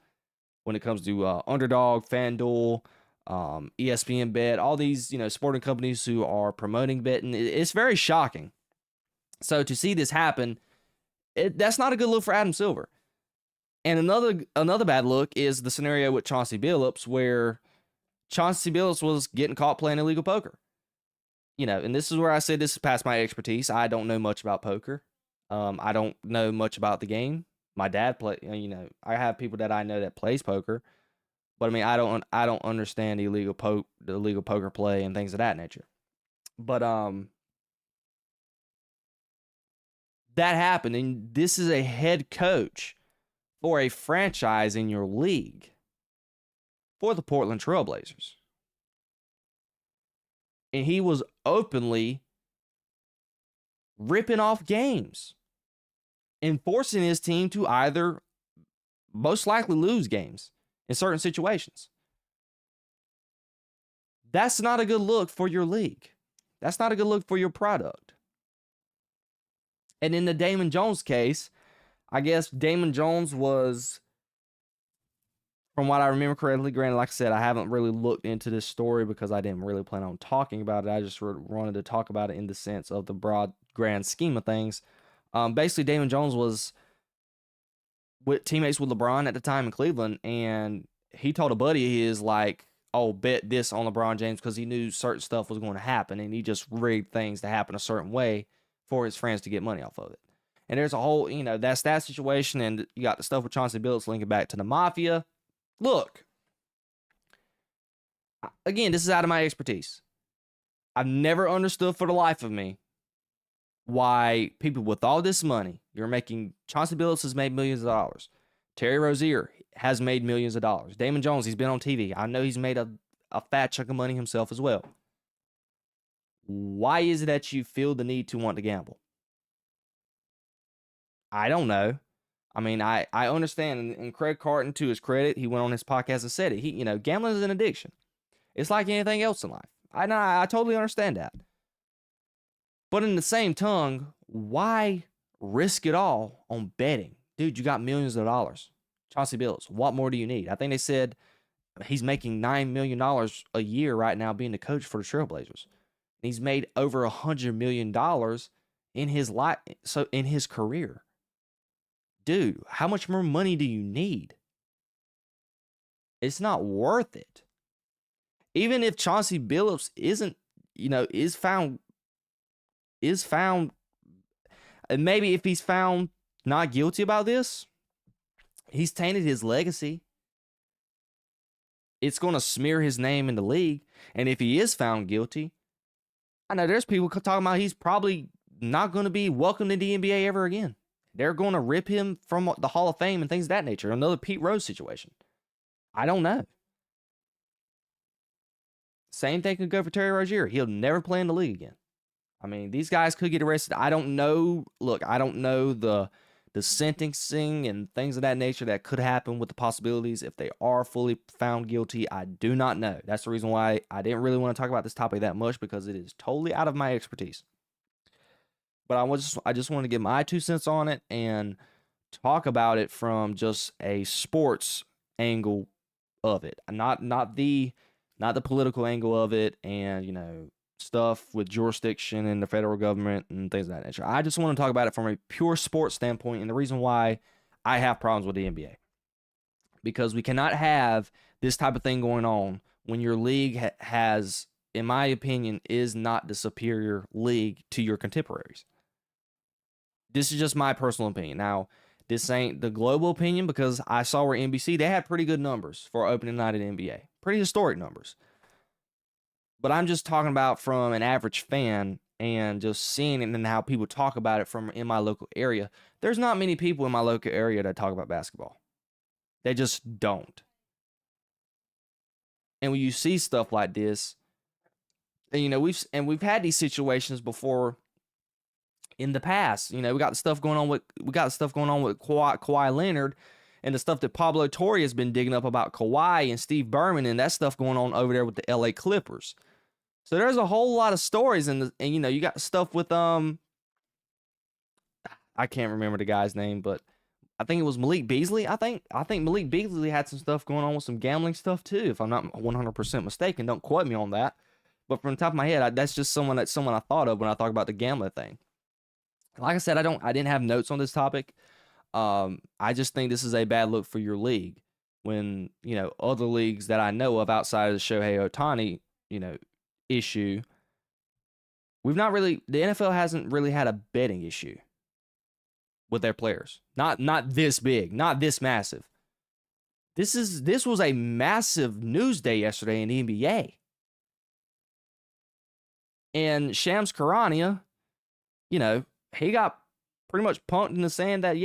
When it comes to Underdog, FanDuel, ESPN Bet, all these sporting companies who are promoting betting, it's very shocking. So to see this happen, that's not a good look for Adam Silver. And another bad look is the scenario with Chauncey Billups, where Chauncey Billups was getting caught playing illegal poker. And this is where I said this is past my expertise. I don't know much about poker. I don't know much about the game. My dad I have people that I know that plays poker, but I don't understand the illegal poker play and things of that nature. But that happened, and this is a head coach for a franchise in your league for the Portland Trail Blazers. And he was openly ripping off games and forcing his team to either most likely lose games in certain situations. That's not a good look for your league. That's not a good look for your product. And in the Damon Jones case, I guess Damon Jones was, from what I remember correctly, granted, like I said, I haven't really looked into this story because I didn't really plan on talking about it. I just wanted to talk about it in the sense of the broad, grand scheme of things. Basically, Damon Jones was with teammates with LeBron at the time in Cleveland, and he told a buddy of his, bet this on LeBron James because he knew certain stuff was going to happen, and he just rigged things to happen a certain way for his friends to get money off of it. And there's a whole, that's that situation, and you got the stuff with Chauncey Billups linking back to the Mafia. Look, again, this is out of my expertise. I've never understood for the life of me why people with all this money, Chauncey Billups has made millions of dollars. Terry Rozier has made millions of dollars. Damon Jones, he's been on TV. I know he's made a fat chunk of money himself as well. Why is it that you feel the need to want to gamble? I don't know. I understand, and Craig Carton, to his credit, he went on his podcast and said it. Gambling is an addiction. It's like anything else in life. I totally understand that. But in the same tongue, why risk it all on betting? Dude, you got millions of dollars. Chauncey Billups, what more do you need? I think they said he's making $9 million a year right now being the coach for the Trailblazers. He's made over $100 million in his life, so in his career. Dude, how much more money do you need? It's not worth it. Even if Chauncey Billups is found, and maybe if he's found not guilty about this, he's tainted his legacy. It's going to smear his name in the league. And if he is found guilty, I know there's people talking about he's probably not going to be welcomed in the NBA ever again. They're going to rip him from the Hall of Fame and things of that nature. Another Pete Rose situation. I don't know. Same thing could go for Terry Rozier. He'll never play in the league again. These guys could get arrested. I don't know. Look, I don't know the sentencing and things of that nature that could happen with the possibilities if they are fully found guilty. I do not know. That's the reason why I didn't really want to talk about this topic that much, because it is totally out of my expertise. But I just want to get my 2 cents on it and talk about it from just a sports angle of it. Not the not the political angle of it and, stuff with jurisdiction and the federal government and things of that nature. I just want to talk about it from a pure sports standpoint, and the reason why I have problems with the NBA. Because we cannot have this type of thing going on when your league has, in my opinion, is not the superior league to your contemporaries. This is just my personal opinion. Now, this ain't the global opinion because I saw where NBC, they had pretty good numbers for opening night in NBA. Pretty historic numbers. But I'm just talking about from an average fan and just seeing it and how people talk about it from in my local area. There's not many people in my local area that talk about basketball. They just don't. And when you see stuff like this, and we've had these situations before in the past. We got stuff going on with Kawhi Leonard, and the stuff that Pablo Torre has been digging up about Kawhi and Steve Ballmer, and that stuff going on over there with the LA Clippers. So there's a whole lot of stories, and you got stuff with I can't remember the guy's name, but I think it was Malik Beasley. I think Malik Beasley had some stuff going on with some gambling stuff too, if I'm not 100% mistaken. Don't quote me on that. But from the top of my head, that's just someone I thought of when I talk about the gambling thing. Like I said, I didn't have notes on this topic. I just think this is a bad look for your league when, other leagues that I know of outside of the Shohei Ohtani, issue, the NFL hasn't really had a betting issue with their players. Not this big, not this massive. This was a massive news day yesterday in the NBA. And Shams Charania, he got pretty much punked in the sand that,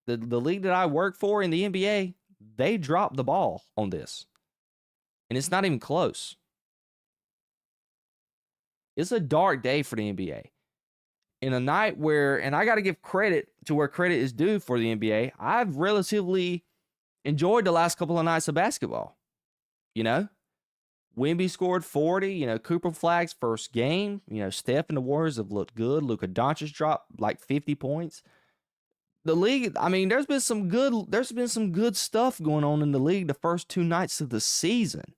the league that I work for in the NBA, they dropped the ball on this. And it's not even close. It's a dark day for the NBA. In a night where, and I got to give credit to where credit is due for the NBA, I've relatively enjoyed the last couple of nights of basketball. Wemby scored 40, Cooper Flagg's first game, Steph and the Warriors have looked good. Luka Doncic dropped like 50 points. The league, there's been some good stuff going on in the league the first 2 nights of the season.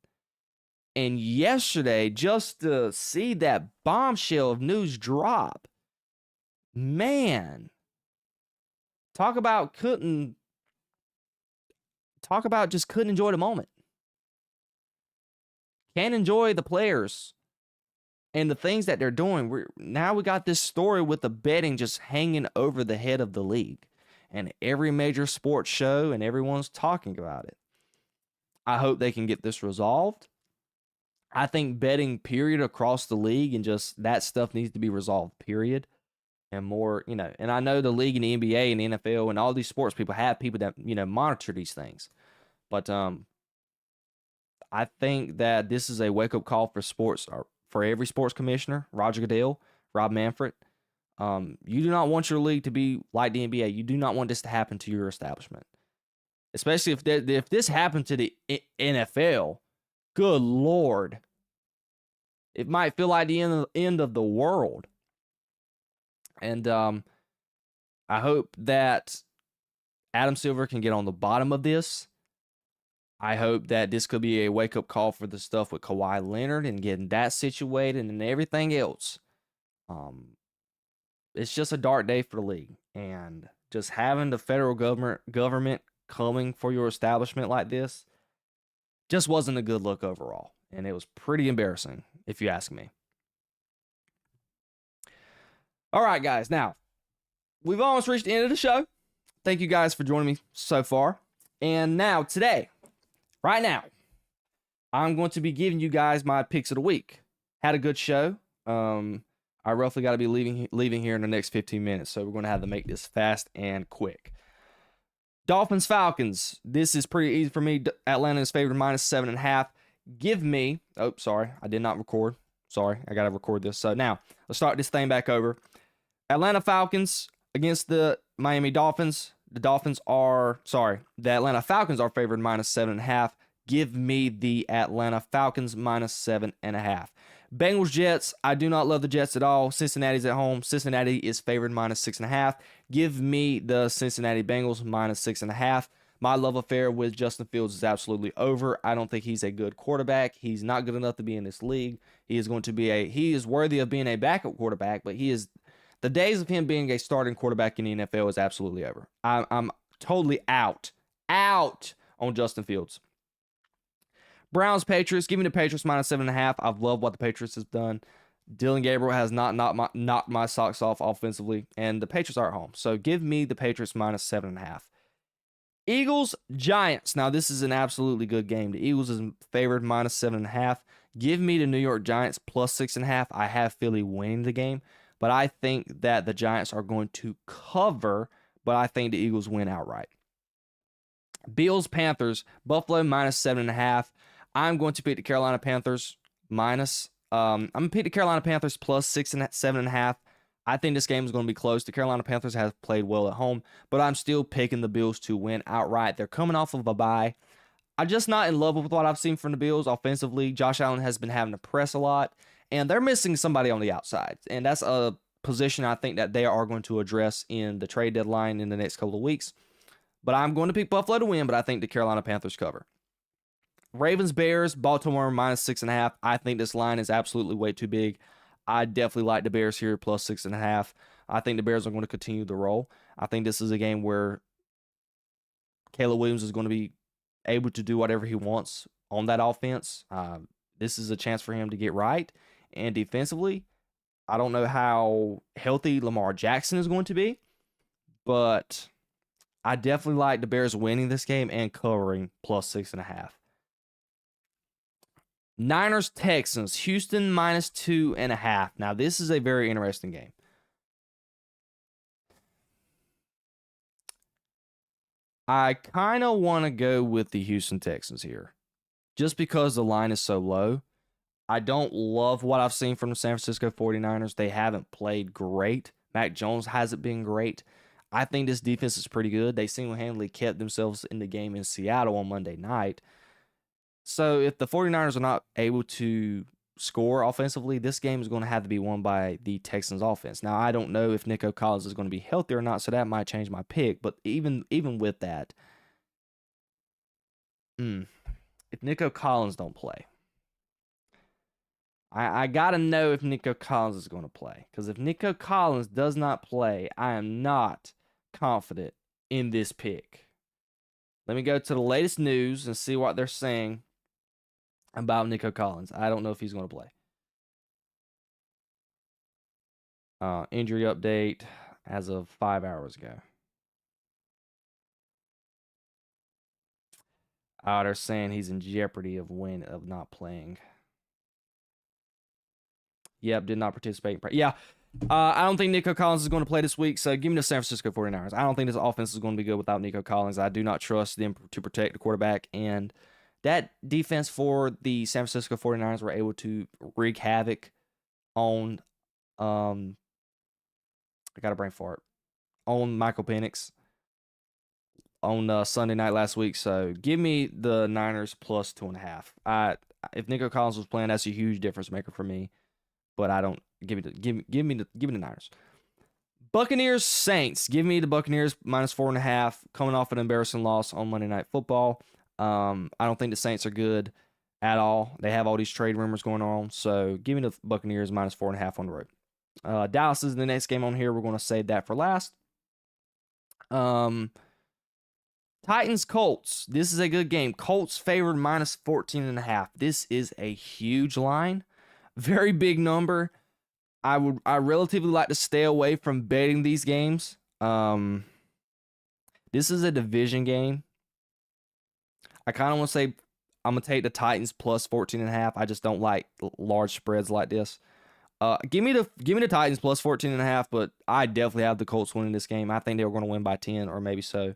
And yesterday, just to see that bombshell of news drop, man, talk about just couldn't enjoy the moment. Can't enjoy the players and the things that they're doing. Now we got this story with the betting just hanging over the head of the league. And every major sports show and everyone's talking about it. I hope they can get this resolved. I think betting, period, across the league and just that stuff needs to be resolved, period. And more, and I know the league and the NBA and the NFL and all these sports people have people that, monitor these things. But I think that this is a wake-up call for sports, or for every sports commissioner, Roger Goodell, Rob Manfred. You do not want your league to be like the NBA. You do not want this to happen to your establishment. Especially if this happened to the NFL, good Lord. It might feel like the end of the world. And I hope that Adam Silver can get on the bottom of this. I hope that this could be a wake-up call for the stuff with Kawhi Leonard and getting that situated and everything else. It's just a dark day for the league. And just having the federal government coming for your establishment like this just wasn't a good look overall. And it was pretty embarrassing, if you ask me. All right, guys. Now, we've almost reached the end of the show. Thank you guys for joining me so far. And now, today, right now, I'm going to be giving you guys my picks of the week. Had a good show. I roughly got to be leaving here in the next 15 minutes, so we're going to have to make this fast and quick. Dolphins, Falcons. This is pretty easy for me. Atlanta is favored -7.5. Give me... Oh, sorry. I did not record. Sorry. I got to record this. So now, let's start this thing back over. Atlanta Falcons against the Miami Dolphins. The Atlanta Falcons are favored -7.5. Give me the Atlanta Falcons -7.5. Bengals, Jets. I do not love the Jets at all. Cincinnati's at home. Cincinnati is favored -6.5. Give me the Cincinnati Bengals -6.5. My love affair with Justin Fields is absolutely over. I don't think he's a good quarterback. He's not good enough to be in this league. He is worthy of being a backup quarterback, but the days of him being a starting quarterback in the NFL is absolutely over. I'm totally out on Justin Fields. Browns Patriots. Give me the Patriots -7.5. I've loved what the Patriots have done. Dylan Gabriel has not knocked my socks off offensively, and the Patriots are at home. So give me the Patriots -7.5. Eagles Giants. Now this is an absolutely good game. The Eagles is favored -7.5. Give me the New York Giants +6.5. I have Philly winning the game, but I think that the Giants are going to cover, but I think the Eagles win outright. Bills Panthers. Buffalo -7.5. I'm going to pick the Carolina Panthers minus. I'm going to pick the Carolina Panthers +7.5. I think this game is going to be close. The Carolina Panthers have played well at home, but I'm still picking the Bills to win outright. They're coming off of a bye. I'm just not in love with what I've seen from the Bills offensively. Josh Allen has been having to press a lot, and they're missing somebody on the outside. And that's a position I think that they are going to address in the trade deadline in the next couple of weeks. But I'm going to pick Buffalo to win, but I think the Carolina Panthers cover. Ravens Bears, Baltimore -6.5. I think this line is absolutely way too big. I definitely like the Bears here +6.5. I think the Bears are going to continue the roll. I think this is a game where Caleb Williams is going to be able to do whatever he wants on that offense. This is a chance for him to get right. And defensively, I don't know how healthy Lamar Jackson is going to be, but I definitely like the Bears winning this game and covering +6.5. Niners Texans, Houston -2.5. Now this is a very interesting game. I kind of want to go with the Houston Texans here, just because the line is so low. I don't love what I've seen from the San Francisco 49ers. They haven't played great. Mac Jones hasn't been great. I think this defense is pretty good. They single-handedly kept themselves in the game in Seattle on Monday night. So if the 49ers are not able to score offensively, this game is going to have to be won by the Texans offense. Now, I don't know if Nico Collins is going to be healthy or not, so that might change my pick. But even with that, if Nico Collins don't play, I got to know if Nico Collins is going to play. Because if Nico Collins does not play, I am not confident in this pick. Let me go to the latest news and see what they're saying about Nico Collins. I don't know if he's going to play. Injury update as of 5 hours ago. They're saying he's in jeopardy of not playing. Yep, did not participate. I don't think Nico Collins is going to play this week, so give me the San Francisco 49ers. I don't think this offense is going to be good without Nico Collins. I do not trust them to protect the quarterback, and that defense for the San Francisco 49ers were able to wreak havoc on I got a brain fart, on Michael Penix on Sunday night last week. So give me the Niners +2.5. If Nico Collins was playing, that's a huge difference maker for me. But I don't give me the Niners. Buccaneers Saints. Give me the Buccaneers -4.5, coming off an embarrassing loss on Monday Night Football. I don't think the Saints are good at all. They have all these trade rumors going on. So give me the Buccaneers -4.5 on the road. Dallas is the next game on here. We're going to save that for last. Titans Colts. This is a good game. Colts favored -14.5. This is a huge line. Very big number. I relatively like to stay away from betting these games. This is a division game. I kind of want to say I'm gonna take the Titans +14.5. I just don't like large spreads like this. Give me the Titans +14.5, but I definitely have the Colts winning this game. I think they're going to win by 10 or maybe so.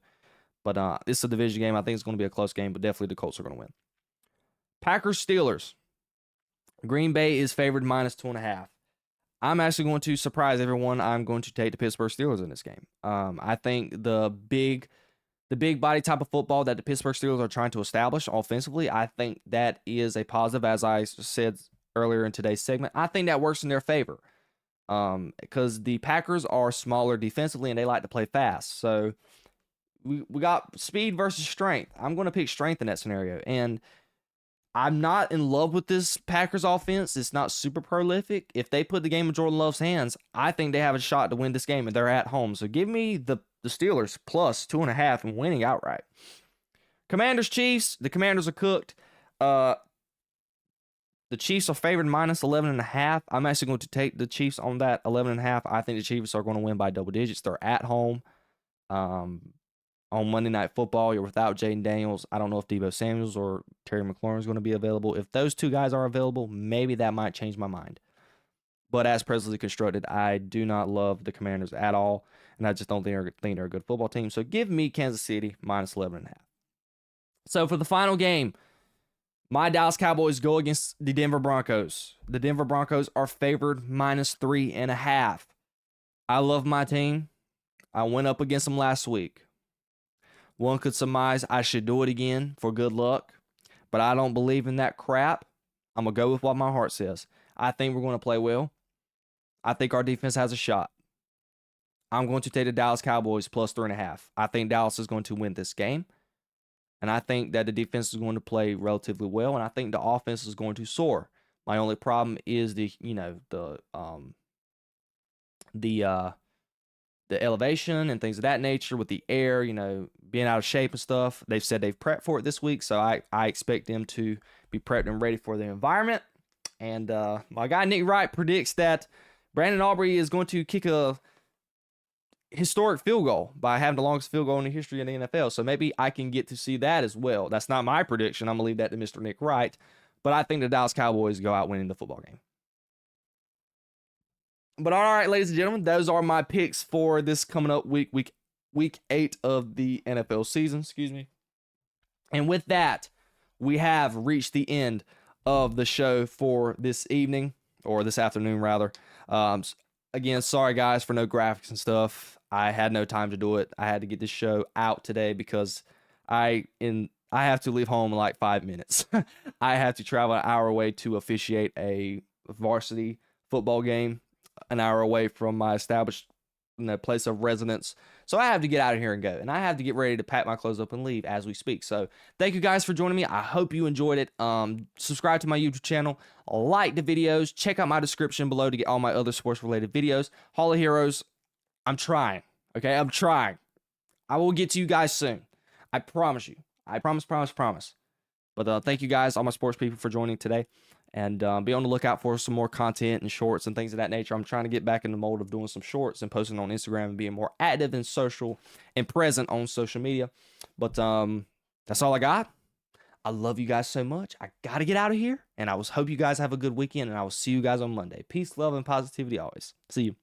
But this is a division game. I think it's going to be a close game, but definitely the Colts are going to win. Packers Steelers. Green Bay is favored -2.5. I'm actually going to surprise everyone. I'm going to take the Pittsburgh Steelers in this game. I think the big body type of football that the Pittsburgh Steelers are trying to establish offensively, I think that is a positive, as I said earlier in today's segment. I think that works in their favor because the Packers are smaller defensively and they like to play fast. So we got speed versus strength. I'm going to pick strength in that scenario. And I'm not in love with this Packers offense. It's not super prolific. If they put the game in Jordan Love's hands, I think they have a shot to win this game, and they're at home. So give me the Steelers plus 2.5 and winning outright. Commanders Chiefs. The Commanders are cooked. The Chiefs are favored minus 11.5. I'm actually going to take the Chiefs on that 11.5. I think the Chiefs are going to win by double digits. They're at home. On Monday Night Football, you're without Jayden Daniels. I don't know if Deebo Samuels or Terry McLaurin is going to be available. If those two guys are available, maybe that might change my mind. But as presently constructed, I do not love the Commanders at all, and I just don't think they're a good football team. So give me Kansas City minus 11.5. So for the final game, my Dallas Cowboys go against the Denver Broncos. The Denver Broncos are favored minus 3.5. I love my team. I went up against them last week. One could surmise I should do it again for good luck, but I don't believe in that crap. I'm going to go with what my heart says. I think we're going to play well. I think our defense has a shot. I'm going to take the Dallas Cowboys plus 3.5. I think Dallas is going to win this game, and I think that the defense is going to play relatively well, and I think the offense is going to soar. My only problem is the elevation and things of that nature with the air, being out of shape and stuff. They've said they've prepped for it this week, so I expect them to be prepped and ready for the environment. And my guy Nick Wright predicts that Brandon Aubrey is going to kick a historic field goal by having the longest field goal in the history of the NFL. So maybe I can get to see that as well. That's not my prediction. I'm going to leave that to Mr. Nick Wright. But I think the Dallas Cowboys go out winning the football game. But all right, ladies and gentlemen, those are my picks for this coming up week 8 of the NFL season. Excuse me. And with that, we have reached the end of the show for this evening, or this afternoon rather. Again, sorry guys for no graphics and stuff. I had no time to do it. I had to get this show out today because I have to leave home in like 5 minutes. I have to travel an hour away to officiate a varsity football game, an hour away from my established place of residence. So I have to get out of here and go. And I have to get ready to pack my clothes up and leave as we speak. So thank you guys for joining me. I hope you enjoyed it. Subscribe to my YouTube channel. Like the videos. Check out my description below to get all my other sports-related videos. Hall of Heroes, I'm trying. Okay, I'm trying. I will get to you guys soon. I promise you. I promise. But thank you guys, all my sports people, for joining today. And be on the lookout for some more content and shorts and things of that nature. I'm trying to get back in the mold of doing some shorts and posting on Instagram and being more active and social and present on social media. But that's all I got. I love you guys so much. I got to get out of here. And I hope you guys have a good weekend. And I will see you guys on Monday. Peace, love, and positivity always. See you.